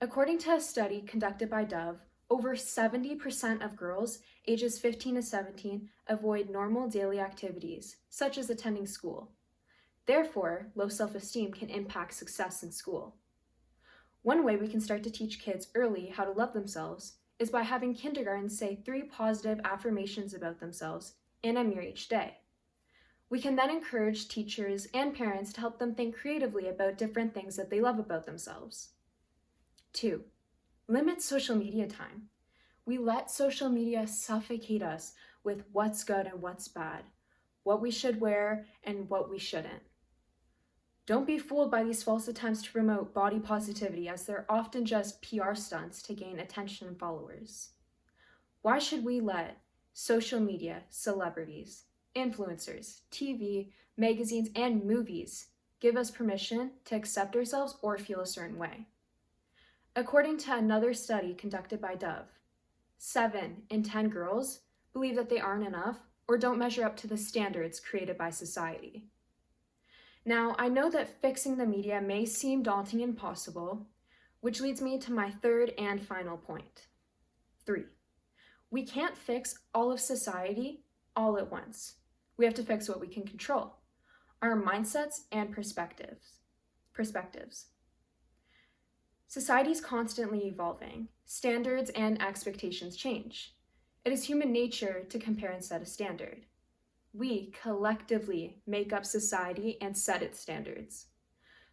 According to a study conducted by Dove, over 70% of girls ages 15 to 17 avoid normal daily activities, such as attending school. Therefore, low self-esteem can impact success in school. One way we can start to teach kids early how to love themselves is by having kindergarten say 3 positive affirmations about themselves in a mirror each day. We can then encourage teachers and parents to help them think creatively about different things that they love about themselves. 2. Limit social media time. We let social media suffocate us with what's good and what's bad, what we should wear and what we shouldn't. Don't be fooled by these false attempts to promote body positivity, as they're often just PR stunts to gain attention and followers. Why should we let social media, celebrities, influencers, TV, magazines, and movies give us permission to accept ourselves or feel a certain way? According to another study conducted by Dove, 7 in 10 girls believe that they aren't enough or don't measure up to the standards created by society. Now, I know that fixing the media may seem daunting and impossible, which leads me to my 3rd and final point. 3. We can't fix all of society all at once. We have to fix what we can control, our mindsets and perspectives. Society is constantly evolving. Standards and expectations change. It is human nature to compare and set a standard. We collectively make up society and set its standards.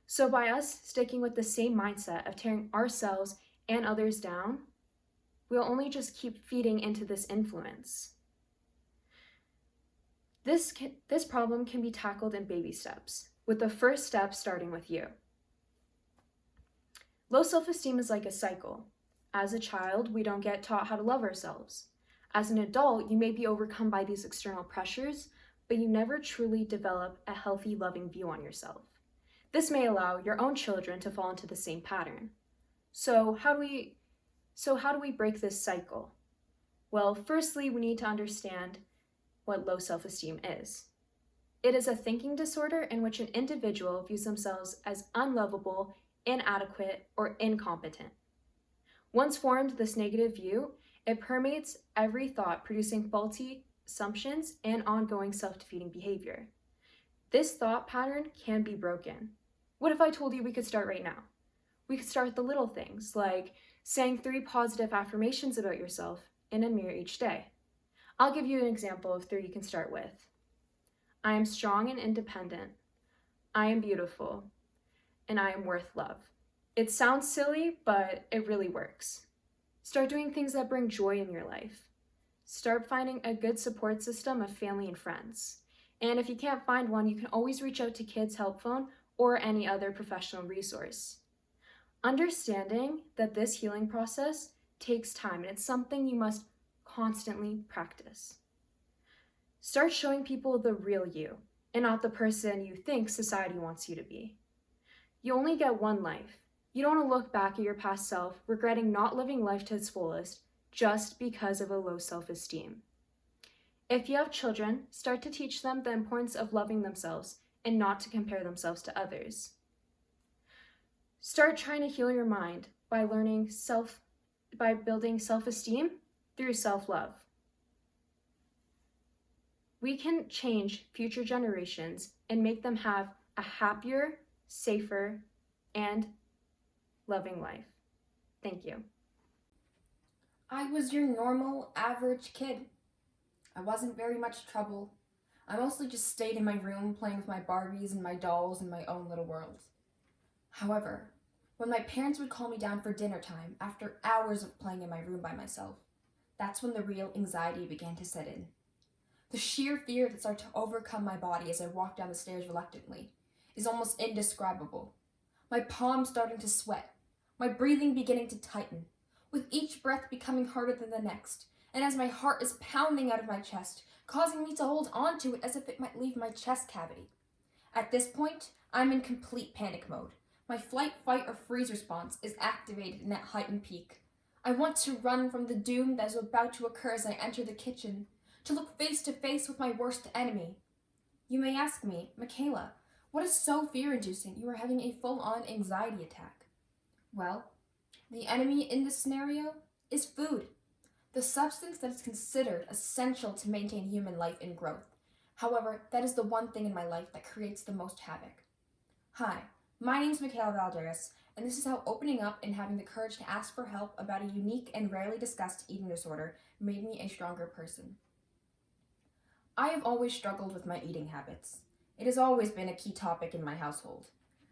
So by us sticking with the same mindset of tearing ourselves and others down, we'll only just keep feeding into this influence. This problem can be tackled in baby steps, with the first step starting with you. Low self-esteem is like a cycle. As a child, we don't get taught how to love ourselves. As an adult, you may be overcome by these external pressures, but you never truly develop a healthy, loving view on yourself. This may allow your own children to fall into the same pattern. So how do we break this cycle? Well, firstly, we need to understand what low self-esteem is. It is a thinking disorder in which an individual views themselves as unlovable, inadequate, or incompetent. Once formed this negative view, it permeates every thought, producing faulty assumptions and ongoing self-defeating behavior. This thought pattern can be broken. What if I told you we could start right now? We could start with the little things, like saying 3 positive affirmations about yourself in a mirror each day. I'll give you an example of 3 you can start with. I am strong and independent. I am beautiful. And I am worth love. It sounds silly, but it really works. Start doing things that bring joy in your life. Start finding a good support system of family and friends. And if you can't find one, you can always reach out to Kids Help Phone or any other professional resource. Understanding that this healing process takes time and it's something you must constantly practice. Start showing people the real you and not the person you think society wants you to be. You only get one life. You don't want to look back at your past self, regretting not living life to its fullest just because of a low self-esteem. If you have children, start to teach them the importance of loving themselves and not to compare themselves to others. Start trying to heal your mind by building self-esteem through self-love. We can change future generations and make them have a happier, safer, and loving life. Thank you. I was your normal, average kid. I wasn't very much trouble. I mostly just stayed in my room playing with my Barbies and my dolls in my own little world. However, when my parents would call me down for dinner time after hours of playing in my room by myself, that's when the real anxiety began to set in. The sheer fear that started to overcome my body as I walked down the stairs reluctantly is almost indescribable. My palms starting to sweat, my breathing beginning to tighten, with each breath becoming harder than the next, and as my heart is pounding out of my chest, causing me to hold on to it as if it might leave my chest cavity. At this point, I'm in complete panic mode. My flight, fight, or freeze response is activated in that heightened peak. I want to run from the doom that is about to occur as I enter the kitchen, to look face to face with my worst enemy. You may ask me, Michaela, what is so fear-inducing you are having a full-on anxiety attack? Well, the enemy in this scenario is food, the substance that is considered essential to maintain human life and growth. However, that is the one thing in my life that creates the most havoc. Hi, my name is Michaela Valderas, and this is how opening up and having the courage to ask for help about a unique and rarely discussed eating disorder made me a stronger person. I have always struggled with my eating habits. It has always been a key topic in my household.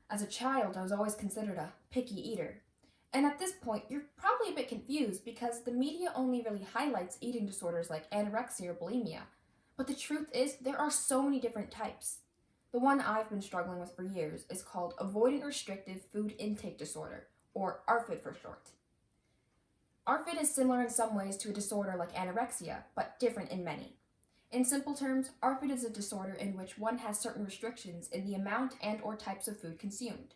As a child, I was always considered a picky eater. And at this point, you're probably a bit confused because the media only really highlights eating disorders like anorexia or bulimia. But the truth is, there are so many different types. The one I've been struggling with for years is called Avoidant Restrictive Food Intake Disorder, or ARFID for short. ARFID is similar in some ways to a disorder like anorexia, but different in many. In simple terms, ARFID is a disorder in which one has certain restrictions in the amount and or types of food consumed.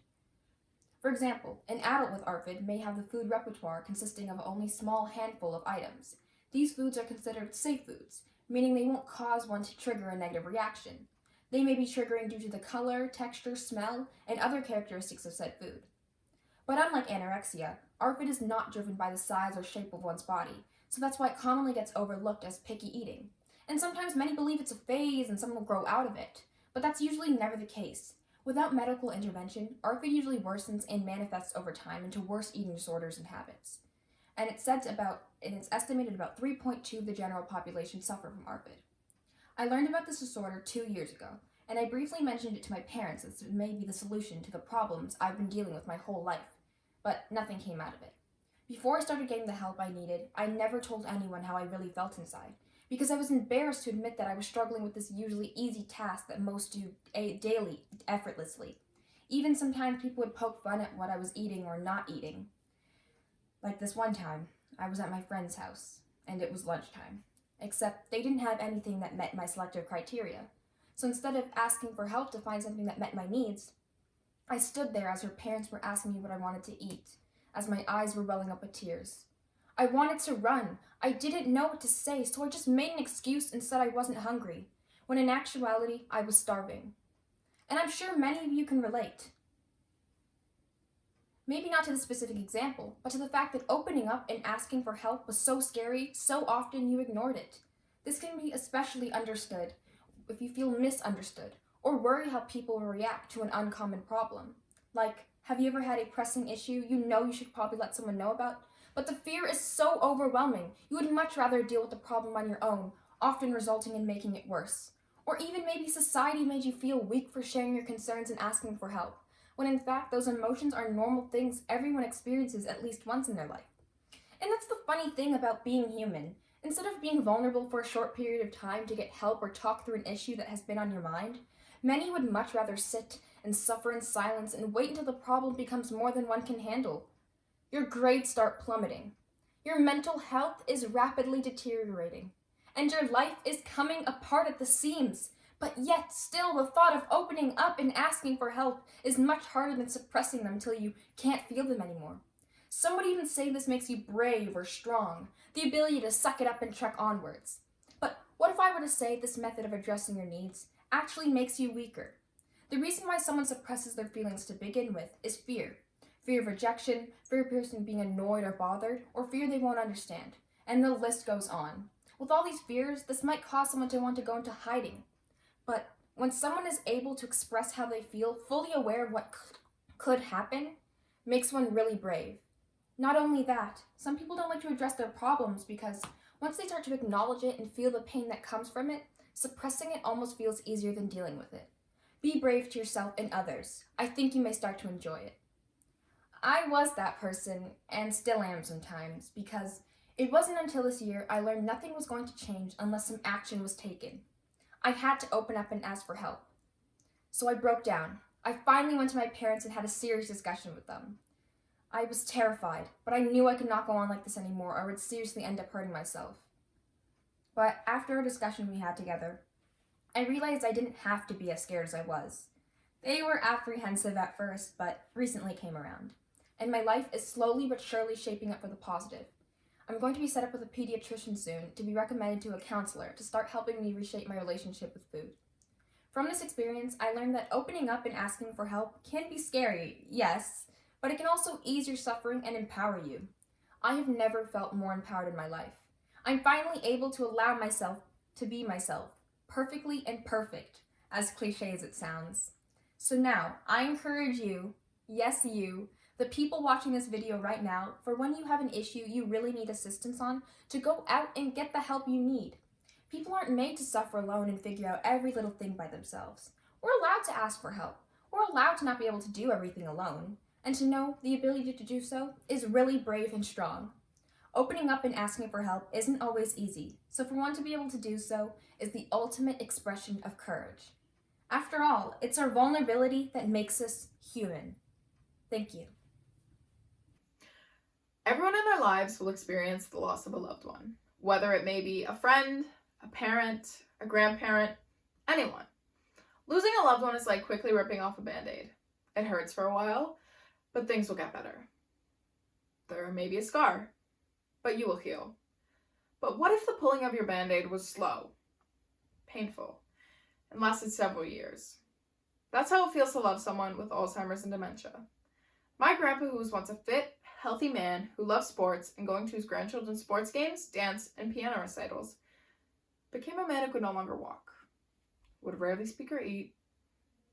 For example, an adult with ARFID may have the food repertoire consisting of only a small handful of items. These foods are considered safe foods, meaning they won't cause one to trigger a negative reaction. They may be triggering due to the color, texture, smell, and other characteristics of said food. But unlike anorexia, ARFID is not driven by the size or shape of one's body, so that's why it commonly gets overlooked as picky eating. And sometimes many believe it's a phase and some will grow out of it, but that's usually never the case. Without medical intervention, ARFID usually worsens and manifests over time into worse eating disorders and habits. And it's estimated about 3.2 of the general population suffer from ARFID. I learned about this disorder 2 years ago, and I briefly mentioned it to my parents as it may be the solution to the problems I've been dealing with my whole life, but nothing came out of it. Before I started getting the help I needed, I never told anyone how I really felt inside, because I was embarrassed to admit that I was struggling with this usually easy task that most do daily, effortlessly. Even sometimes people would poke fun at what I was eating or not eating. Like this one time, I was at my friend's house, and it was lunchtime. Except they didn't have anything that met my selective criteria. So instead of asking for help to find something that met my needs, I stood there as her parents were asking me what I wanted to eat, as my eyes were welling up with tears. I wanted to run. I didn't know what to say, so I just made an excuse and said I wasn't hungry, when in actuality, I was starving. And I'm sure many of you can relate. Maybe not to the specific example, but to the fact that opening up and asking for help was so scary, so often you ignored it. This can be especially understood if you feel misunderstood, or worry how people will react to an uncommon problem. Like, have you ever had a pressing issue you know you should probably let someone know about, but the fear is so overwhelming, you would much rather deal with the problem on your own, often resulting in making it worse. Or even maybe society made you feel weak for sharing your concerns and asking for help, when in fact those emotions are normal things everyone experiences at least once in their life. And that's the funny thing about being human. Instead of being vulnerable for a short period of time to get help or talk through an issue that has been on your mind, many would much rather sit and suffer in silence and wait until the problem becomes more than one can handle. Your grades start plummeting. Your mental health is rapidly deteriorating. And your life is coming apart at the seams. But yet, still, the thought of opening up and asking for help is much harder than suppressing them until you can't feel them anymore. Some would even say this makes you brave or strong, the ability to suck it up and trek onwards. But what if I were to say this method of addressing your needs actually makes you weaker? The reason why someone suppresses their feelings to begin with is fear. Fear of rejection, fear of a person being annoyed or bothered, or fear they won't understand. And the list goes on. With all these fears, this might cause someone to want to go into hiding. But when someone is able to express how they feel, fully aware of what could happen, makes one really brave. Not only that, some people don't like to address their problems because once they start to acknowledge it and feel the pain that comes from it, suppressing it almost feels easier than dealing with it. Be brave to yourself and others. I think you may start to enjoy it. I was that person, and still am sometimes, because it wasn't until this year I learned nothing was going to change unless some action was taken. I had to open up and ask for help. So I broke down. I finally went to my parents and had a serious discussion with them. I was terrified, but I knew I could not go on like this anymore or I would seriously end up hurting myself. But after a discussion we had together, I realized I didn't have to be as scared as I was. They were apprehensive at first, but recently came around. And my life is slowly but surely shaping up for the positive. I'm going to be set up with a pediatrician soon to be recommended to a counselor to start helping me reshape my relationship with food. From this experience, I learned that opening up and asking for help can be scary, yes, but it can also ease your suffering and empower you. I have never felt more empowered in my life. I'm finally able to allow myself to be myself, perfectly imperfect, as cliche as it sounds. So now, I encourage you, yes you, the people watching this video right now, for when you have an issue you really need assistance on, to go out and get the help you need. People aren't made to suffer alone and figure out every little thing by themselves. We're allowed to ask for help. We're allowed to not be able to do everything alone. And to know the ability to do so is really brave and strong. Opening up and asking for help isn't always easy, so for one to be able to do so is the ultimate expression of courage. After all, it's our vulnerability that makes us human. Thank you. Everyone in their lives will experience the loss of a loved one, whether it may be a friend, a parent, a grandparent, anyone. Losing a loved one is like quickly ripping off a Band-Aid. It hurts for a while, but things will get better. There may be a scar, but you will heal. But what if the pulling of your Band-Aid was slow, painful, and lasted several years? That's how it feels to love someone with Alzheimer's and dementia. My grandpa, who was once a fit, healthy man who loved sports and going to his grandchildren's sports games, dance, and piano recitals, became a man who could no longer walk, would rarely speak or eat,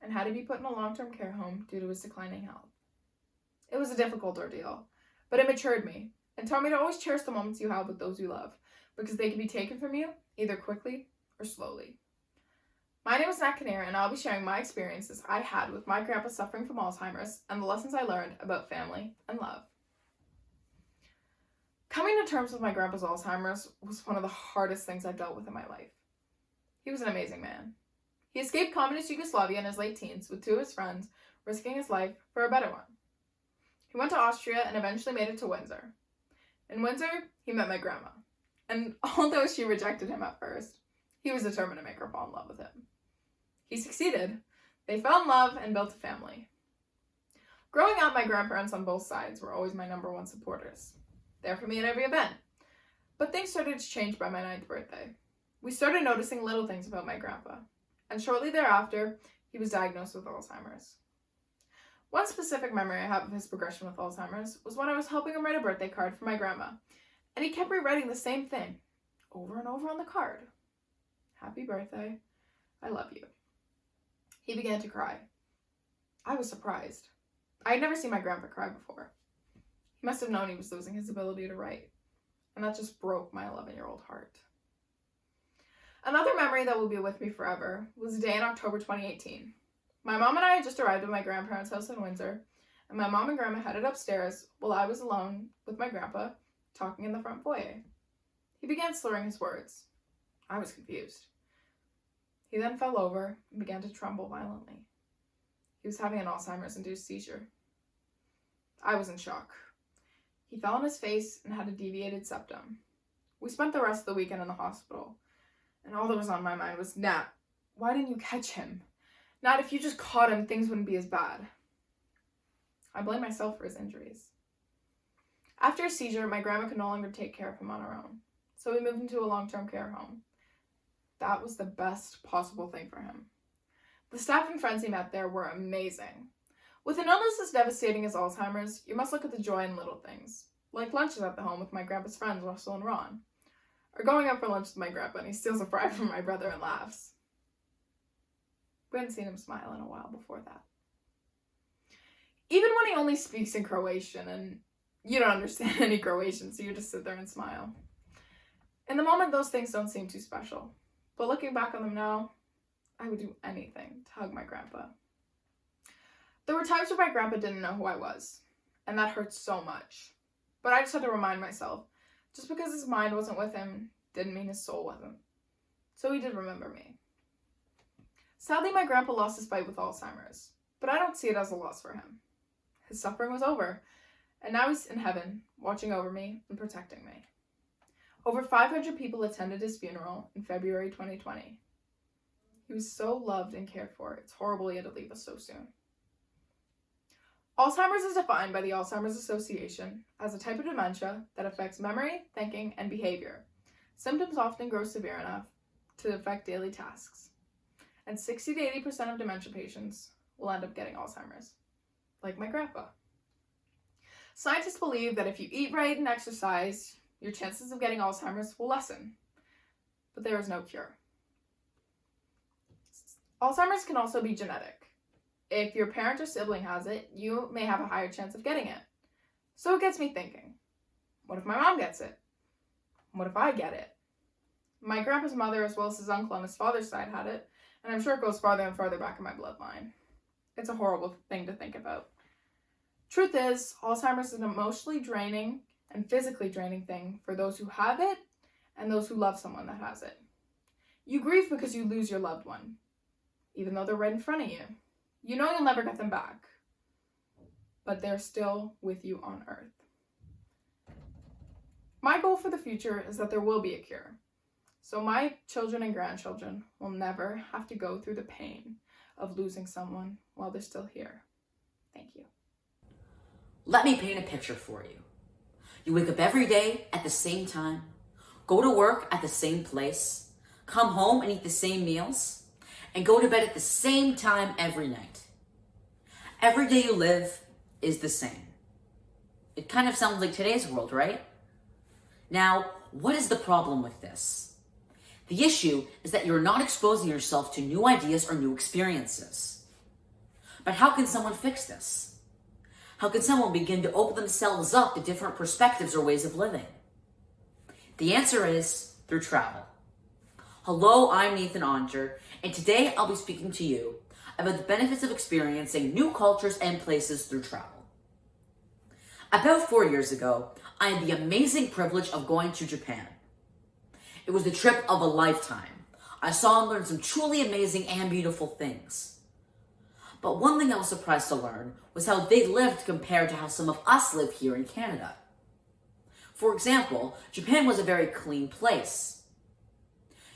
and had to be put in a long-term care home due to his declining health. It was a difficult ordeal, but it matured me and taught me to always cherish the moments you have with those you love, because they can be taken from you either quickly or slowly. My name is Nat Kinnear, and I'll be sharing my experiences I had with my grandpa suffering from Alzheimer's and the lessons I learned about family and love. Coming to terms with my grandpa's Alzheimer's was one of the hardest things I've dealt with in my life. He was an amazing man. He escaped communist Yugoslavia in his late teens with two of his friends, risking his life for a better one. He went to Austria and eventually made it to Windsor. In Windsor, he met my grandma, and although she rejected him at first, he was determined to make her fall in love with him. He succeeded. They fell in love and built a family. Growing up, my grandparents on both sides were always my number one supporters. there for me at every event. But things started to change by my 9th birthday. We started noticing little things about my grandpa, and shortly thereafter, he was diagnosed with Alzheimer's. One specific memory I have of his progression with Alzheimer's was when I was helping him write a birthday card for my grandma, and he kept rewriting the same thing over and over on the card. Happy birthday. I love you. He began to cry. I was surprised. I had never seen my grandpa cry before. He must have known he was losing his ability to write, and that just broke my 11-year-old heart. Another memory that will be with me forever was a day in October 2018. My mom and I had just arrived at my grandparents' house in Windsor, and my mom and grandma headed upstairs while I was alone with my grandpa, talking in the front foyer. He began slurring his words. I was confused. He then fell over and began to tremble violently. He was having an Alzheimer's-induced seizure. I was in shock. He fell on his face and had a deviated septum. We spent the rest of the weekend in the hospital, and all that was on my mind was, Nat, why didn't you catch him? Nat, if you just caught him, things wouldn't be as bad. I blame myself for his injuries. After a seizure, my grandma could no longer take care of him on her own, so we moved into a long-term care home. That was the best possible thing for him. The staff and friends he met there were amazing. With an illness as devastating as Alzheimer's, you must look at the joy in little things, like lunches at the home with my grandpa's friends, Russell and Ron, or going out for lunch with my grandpa and he steals a fry from my brother and laughs. We hadn't seen him smile in a while before that. Even when he only speaks in Croatian and you don't understand any Croatian, so you just sit there and smile. In the moment, those things don't seem too special. But looking back on them now, I would do anything to hug my grandpa. There were times where my grandpa didn't know who I was, and that hurt so much. But I just had to remind myself, just because his mind wasn't with him didn't mean his soul wasn't. So he did remember me. Sadly, my grandpa lost his fight with Alzheimer's, but I don't see it as a loss for him. His suffering was over, and now he's in heaven, watching over me and protecting me. Over 500 people attended his funeral in February 2020. He was so loved and cared for. It's horrible he had to leave us so soon. Alzheimer's is defined by the Alzheimer's Association as a type of dementia that affects memory, thinking, and behavior. Symptoms often grow severe enough to affect daily tasks. And 60 to 80% of dementia patients will end up getting Alzheimer's, like my grandpa. Scientists believe that if you eat right and exercise, your chances of getting Alzheimer's will lessen. But there is no cure. Alzheimer's can also be genetic. If your parent or sibling has it, you may have a higher chance of getting it. So it gets me thinking, what if my mom gets it? What if I get it? My grandpa's mother, as well as his uncle on his father's side, had it, and I'm sure it goes farther and farther back in my bloodline. It's a horrible thing to think about. Truth is, Alzheimer's is an emotionally draining and physically draining thing for those who have it and those who love someone that has it. You grieve because you lose your loved one, even though they're right in front of you. You know you'll never get them back, but they're still with you on earth. My goal for the future is that there will be a cure, so my children and grandchildren will never have to go through the pain of losing someone while they're still here. Thank you. Let me paint a picture for you. You wake up every day at the same time, go to work at the same place, come home and eat the same meals, and go to bed at the same time every night. Every day you live is the same. It kind of sounds like today's world, right? Now, what is the problem with this? The issue is that you're not exposing yourself to new ideas or new experiences. But how can someone fix this? How can someone begin to open themselves up to different perspectives or ways of living? The answer is through travel. Hello, I'm Nathan Onger, and today I'll be speaking to you about the benefits of experiencing new cultures and places through travel. About 4 years ago, I had the amazing privilege of going to Japan. It was the trip of a lifetime. I saw and learned some truly amazing and beautiful things. But one thing I was surprised to learn was how they lived compared to how some of us live here in Canada. For example, Japan was a very clean place.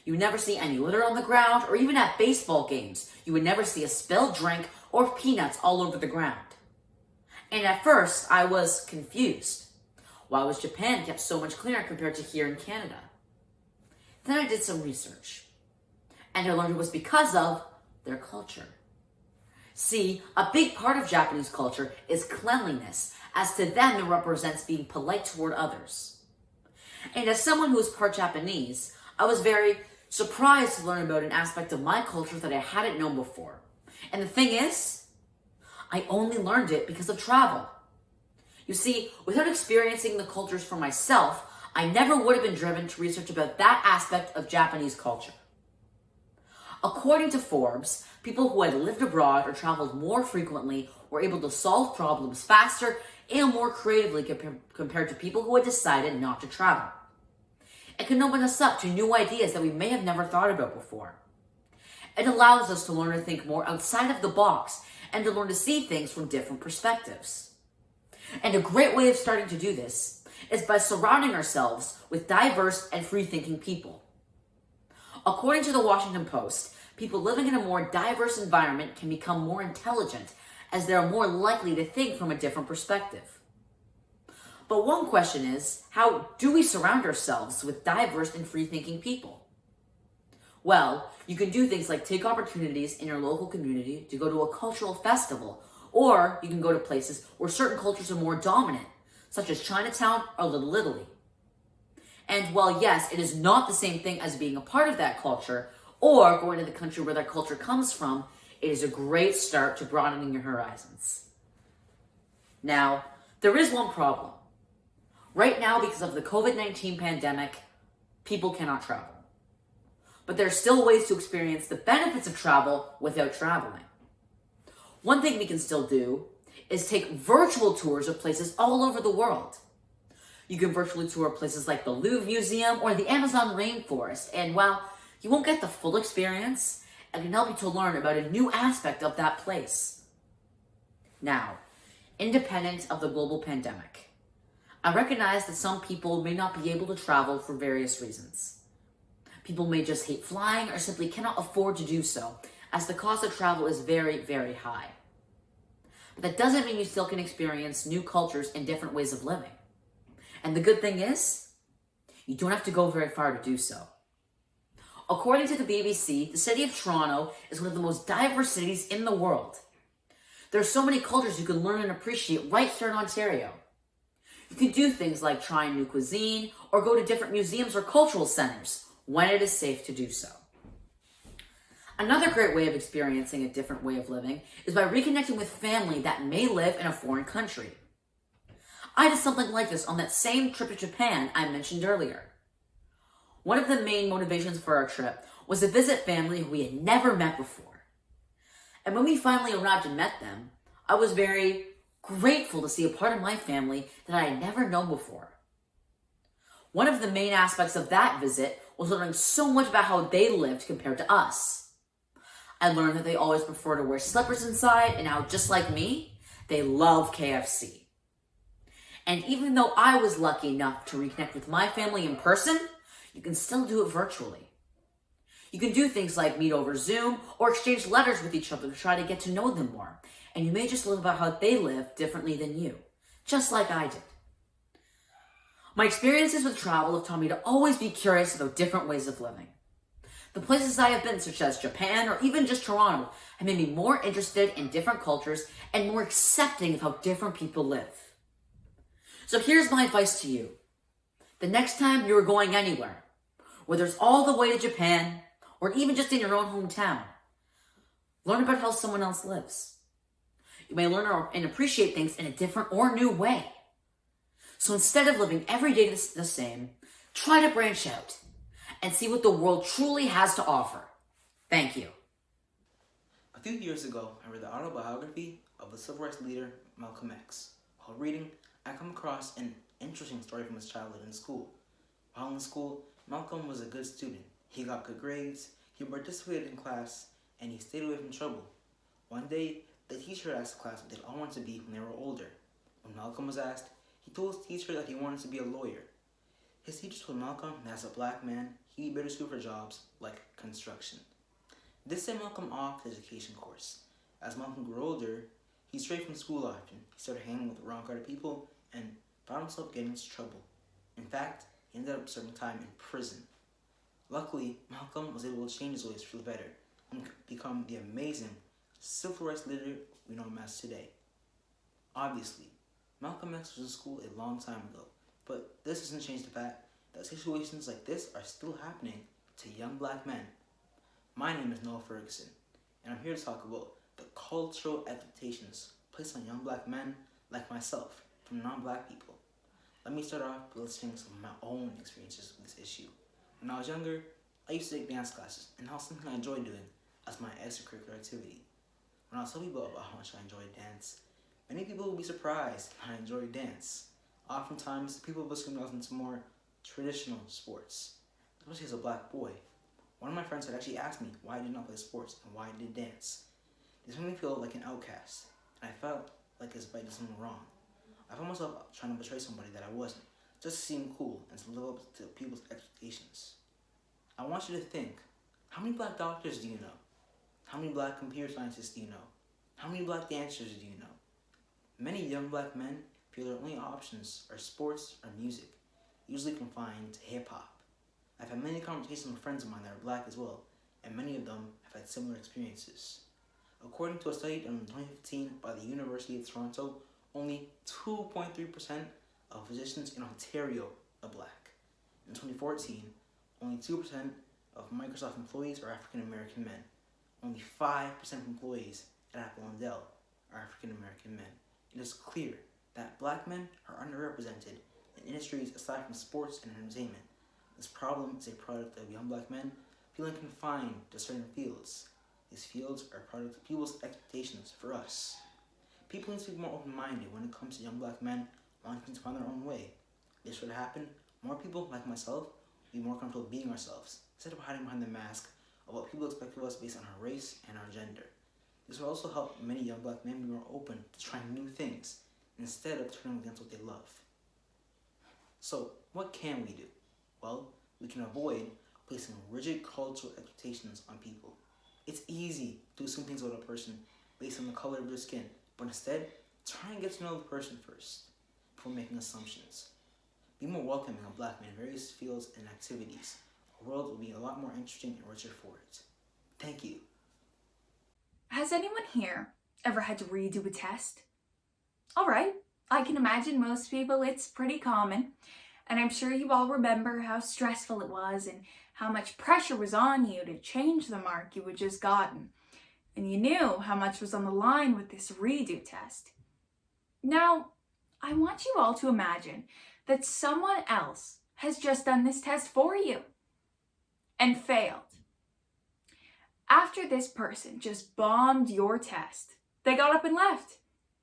You would never see any litter on the ground, or even at baseball games, you would never see a spilled drink or peanuts all over the ground. And at first, I was confused. Why was Japan kept so much cleaner compared to here in Canada? Then I did some research, and I learned it was because of their culture. See, a big part of Japanese culture is cleanliness, as to them it represents being polite toward others. And as someone who is part Japanese, I was very surprised to learn about an aspect of my culture that I hadn't known before. And the thing is, I only learned it because of travel. You see, without experiencing the cultures for myself, I never would have been driven to research about that aspect of Japanese culture. According to Forbes, people who had lived abroad or traveled more frequently were able to solve problems faster and more creatively compared to people who had decided not to travel. It can open us up to new ideas that we may have never thought about before. It allows us to learn to think more outside of the box and to learn to see things from different perspectives. And a great way of starting to do this is by surrounding ourselves with diverse and free-thinking people. According to the Washington Post, people living in a more diverse environment can become more intelligent as they are more likely to think from a different perspective. But one question is, how do we surround ourselves with diverse and free-thinking people? Well, you can do things like take opportunities in your local community to go to a cultural festival, or you can go to places where certain cultures are more dominant, such as Chinatown or Little Italy. And while yes, it is not the same thing as being a part of that culture, or going to the country where that culture comes from, it is a great start to broadening your horizons. Now, there is one problem. Right now, because of the COVID-19 pandemic, people cannot travel. But there are still ways to experience the benefits of travel without traveling. One thing we can still do is take virtual tours of places all over the world. You can virtually tour places like the Louvre Museum or the Amazon rainforest, and while you won't get the full experience, it can help you to learn about a new aspect of that place. Now, independent of the global pandemic, I recognize that some people may not be able to travel for various reasons. People may just hate flying or simply cannot afford to do so, as the cost of travel is very, very high. But that doesn't mean you still can experience new cultures and different ways of living. And the good thing is, you don't have to go very far to do so. According to the BBC, the city of Toronto is one of the most diverse cities in the world. There are so many cultures you can learn and appreciate right here in Ontario. You can do things like try new cuisine or go to different museums or cultural centers when it is safe to do so. Another great way of experiencing a different way of living is by reconnecting with family that may live in a foreign country. I did something like this on that same trip to Japan I mentioned earlier. One of the main motivations for our trip was to visit family who we had never met before. And when we finally arrived and met them, I was very grateful to see a part of my family that I had never known before. One of the main aspects of that visit was learning so much about how they lived compared to us. I learned that they always prefer to wear slippers inside and how, just like me, they love KFC. And even though I was lucky enough to reconnect with my family in person, you can still do it virtually. You can do things like meet over Zoom or exchange letters with each other to try to get to know them more. And you may just learn about how they live differently than you, just like I did. My experiences with travel have taught me to always be curious about different ways of living. The places I have been, such as Japan or even just Toronto, have made me more interested in different cultures and more accepting of how different people live. So here's my advice to you. The next time you're going anywhere, whether it's all the way to Japan or even just in your own hometown, learn about how someone else lives. You may learn and appreciate things in a different or new way. So instead of living every day the same, try to branch out and see what the world truly has to offer. Thank you. A few years ago, I read the autobiography of the civil rights leader Malcolm X. While reading, I come across an interesting story from his childhood in school. While in school, Malcolm was a good student. He got good grades, he participated in class, and he stayed away from trouble. One day, the teacher asked the class what they all wanted to be when they were older. When Malcolm was asked, he told his teacher that he wanted to be a lawyer. His teacher told Malcolm that as a black man, he'd be better suited for jobs like construction. This sent Malcolm off his education course. As Malcolm grew older, he strayed from school often. He started hanging with the wrong kind of people and found himself getting into trouble. In fact, he ended up serving time in prison. Luckily, Malcolm was able to change his ways for the better and become the amazing civil rights leader we know him as today. Obviously, Malcolm X was in school a long time ago, but this doesn't change the fact that situations like this are still happening to young black men. My name is Noah Ferguson, and I'm here to talk about the cultural expectations placed on young black men like myself from non-black people. Let me start off by listing some of my own experiences with this issue. When I was younger, I used to take dance classes, and that was something I enjoyed doing as my extracurricular activity. When I was telling people about how much I enjoyed dance, many people would be surprised I enjoyed dance. Oftentimes, people would assume I was into more traditional sports, especially as a black boy. One of my friends had actually asked me why I did not play sports and why I did dance. This made me feel like an outcast, and I felt like as if I did something wrong. I found myself trying to betray somebody that I wasn't, just to seem cool and to live up to people's expectations. I want you to think, how many black doctors do you know? How many black computer scientists do you know? How many black dancers do you know? Many young black men feel their only options are sports or music, usually confined to hip-hop. I've had many conversations with friends of mine that are black as well, and many of them have had similar experiences. According to a study done in 2015 by the University of Toronto, only 2.3% of physicians in Ontario are black. In 2014, only 2% of Microsoft employees are African American men. Only 5% of employees at Apple and Dell are African American men. It is clear that black men are underrepresented in industries aside from sports and entertainment. This problem is a product of young black men feeling confined to certain fields. These fields are a product of people's expectations for us. People need to be more open-minded when it comes to young black men wanting to find their own way. If this were to happen, more people like myself would be more comfortable being ourselves, instead of hiding behind the mask of what people expect of us based on our race and our gender. This will also help many young black men be more open to trying new things, instead of turning against what they love. So, what can we do? Well, we can avoid placing rigid cultural expectations on people. It's easy to assume things about a person based on the color of their skin, but instead, try and get to know the person first before making assumptions. Be more welcoming of black men in various fields and activities. Our world will be a lot more interesting and richer for it. Thank you. Has anyone here ever had to redo a test? Alright, I can imagine most people it's pretty common, and I'm sure you all remember how stressful it was and how much pressure was on you to change the mark you had just gotten, and you knew how much was on the line with this redo test. Now, I want you all to imagine that someone else has just done this test for you and failed. After this person just bombed your test, they got up and left,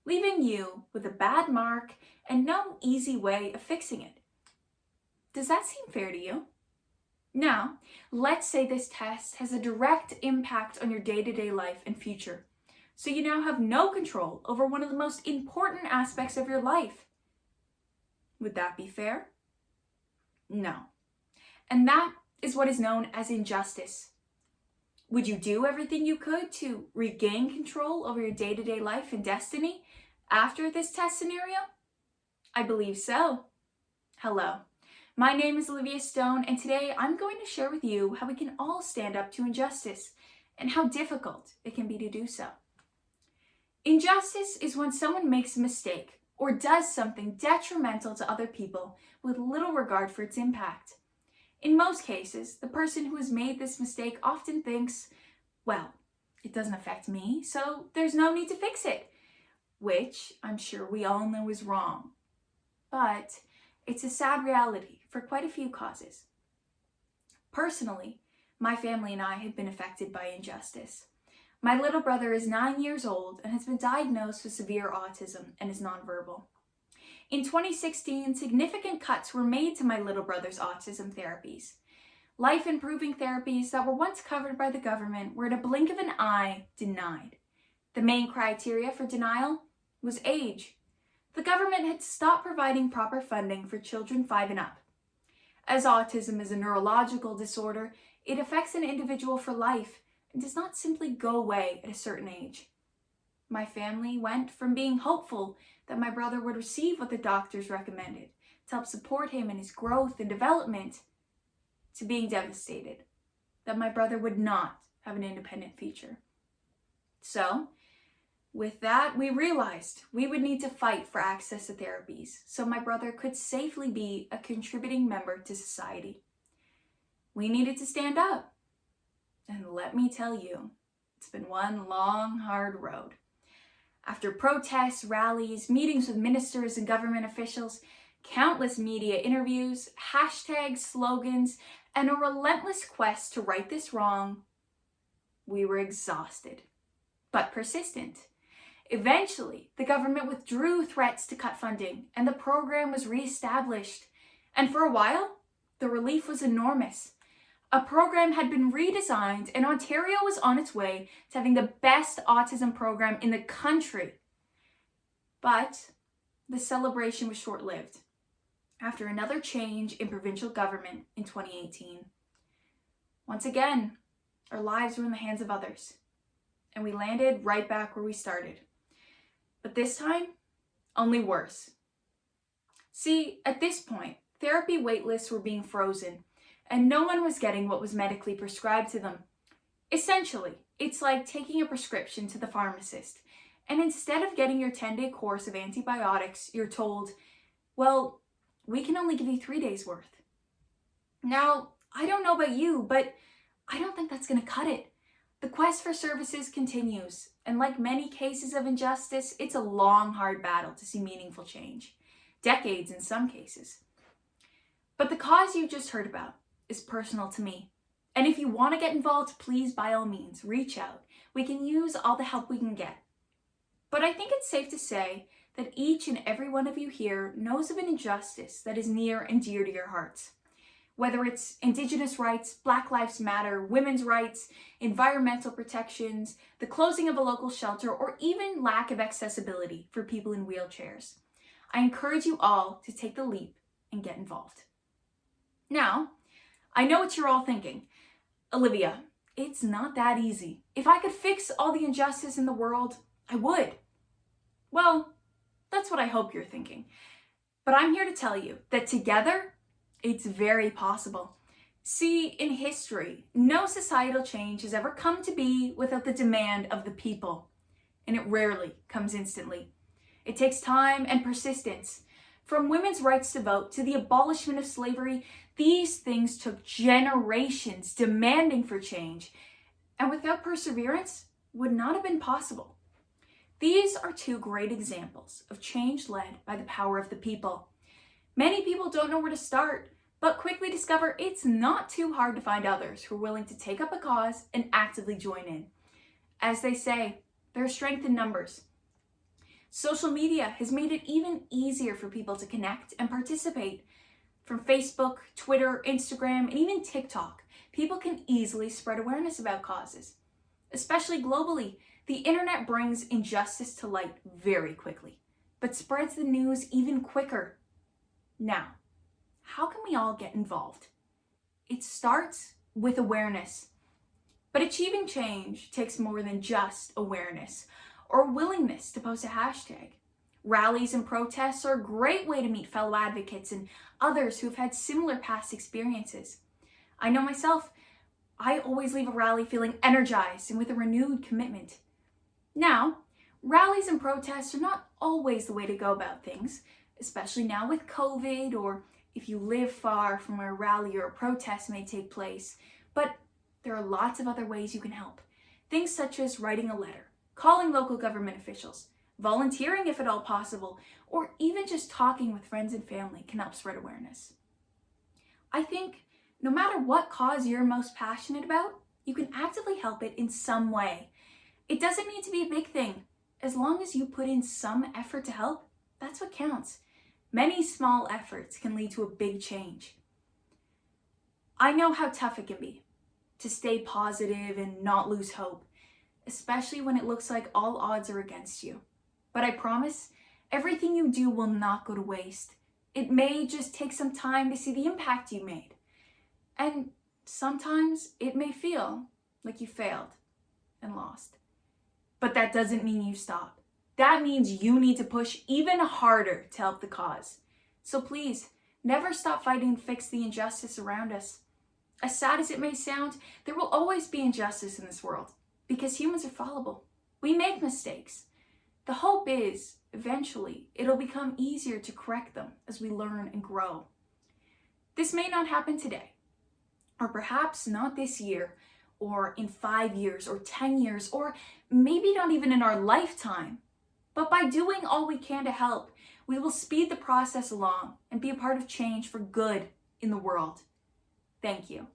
leaving you with a bad mark and no easy way of fixing it. Does that seem fair to you? Now, let's say this test has a direct impact on your day-to-day life and future, so you now have no control over one of the most important aspects of your life. Would that be fair? No. And that is what is known as injustice. Would you do everything you could to regain control over your day-to-day life and destiny after this test scenario? I believe so. Hello, my name is Olivia Stone, and today I'm going to share with you how we can all stand up to injustice and how difficult it can be to do so. Injustice is when someone makes a mistake or does something detrimental to other people with little regard for its impact. In most cases, the person who has made this mistake often thinks, well, it doesn't affect me, so there's no need to fix it, which I'm sure we all know is wrong. But it's a sad reality for quite a few causes. Personally, my family and I have been affected by injustice. My little brother is 9 years old and has been diagnosed with severe autism and is nonverbal. In 2016, significant cuts were made to my little brother's autism therapies. Life-improving therapies that were once covered by the government were at a blink of an eye denied. The main criteria for denial was age. The government had stopped providing proper funding for children 5 and up. As autism is a neurological disorder, it affects an individual for life and does not simply go away at a certain age. My family went from being hopeful that my brother would receive what the doctors recommended to help support him in his growth and development, to being devastated that my brother would not have an independent future. So, with that, we realized we would need to fight for access to therapies so my brother could safely be a contributing member to society. We needed to stand up. And let me tell you, it's been one long, hard road. After protests, rallies, meetings with ministers and government officials, countless media interviews, hashtags, slogans, and a relentless quest to right this wrong, we were exhausted, but persistent. Eventually, the government withdrew threats to cut funding, and the program was reestablished. And for a while, the relief was enormous. A program had been redesigned, and Ontario was on its way to having the best autism program in the country. But the celebration was short-lived after another change in provincial government in 2018. Once again, our lives were in the hands of others, and we landed right back where we started. But this time, only worse. See, at this point, therapy waitlists were being frozen, and no one was getting what was medically prescribed to them. Essentially, it's like taking a prescription to the pharmacist, and instead of getting your 10-day course of antibiotics, you're told, well, we can only give you 3 days worth. Now, I don't know about you, but I don't think that's going to cut it. The quest for services continues, and like many cases of injustice, it's a long, hard battle to see meaningful change. Decades in some cases. But the cause you just heard about is personal to me. And if you want to get involved, please, by all means, reach out. We can use all the help we can get. But I think it's safe to say that each and every one of you here knows of an injustice that is near and dear to your hearts. Whether it's Indigenous rights, Black Lives Matter, women's rights, environmental protections, the closing of a local shelter, or even lack of accessibility for people in wheelchairs. I encourage you all to take the leap and get involved. Now, I know what you're all thinking. Olivia, it's not that easy. If I could fix all the injustice in the world, I would. Well, that's what I hope you're thinking. But I'm here to tell you that together, it's very possible. See, in history, no societal change has ever come to be without the demand of the people, and it rarely comes instantly. It takes time and persistence. From women's rights to vote to the abolishment of slavery, these things took generations demanding for change, and without perseverance, would not have been possible. These are two great examples of change led by the power of the people. Many people don't know where to start, but quickly discover it's not too hard to find others who are willing to take up a cause and actively join in. As they say, there's strength in numbers. Social media has made it even easier for people to connect and participate. From Facebook, Twitter, Instagram, and even TikTok, people can easily spread awareness about causes. Especially globally, the internet brings injustice to light very quickly, but spreads the news even quicker. Now, how can we all get involved? It starts with awareness. But achieving change takes more than just awareness or willingness to post a hashtag. Rallies and protests are a great way to meet fellow advocates and others who have had similar past experiences. I know myself, I always leave a rally feeling energized and with a renewed commitment. Now, rallies and protests are not always the way to go about things, especially now with COVID or if you live far from where a rally or a protest may take place. But there are lots of other ways you can help. Things such as writing a letter, calling local government officials, volunteering if at all possible, or even just talking with friends and family can help spread awareness. I think no matter what cause you're most passionate about, you can actively help it in some way. It doesn't need to be a big thing. As long as you put in some effort to help, that's what counts. Many small efforts can lead to a big change. I know how tough it can be to stay positive and not lose hope, especially when it looks like all odds are against you. But I promise, everything you do will not go to waste. It may just take some time to see the impact you made. And sometimes it may feel like you failed and lost. But that doesn't mean you stop. That means you need to push even harder to help the cause. So please, never stop fighting to fix the injustice around us. As sad as it may sound, there will always be injustice in this world because humans are fallible. We make mistakes. The hope is, eventually, it'll become easier to correct them as we learn and grow. This may not happen today, or perhaps not this year, or in 5 years, or 10 years, or maybe not even in our lifetime. But by doing all we can to help, we will speed the process along and be a part of change for good in the world. Thank you.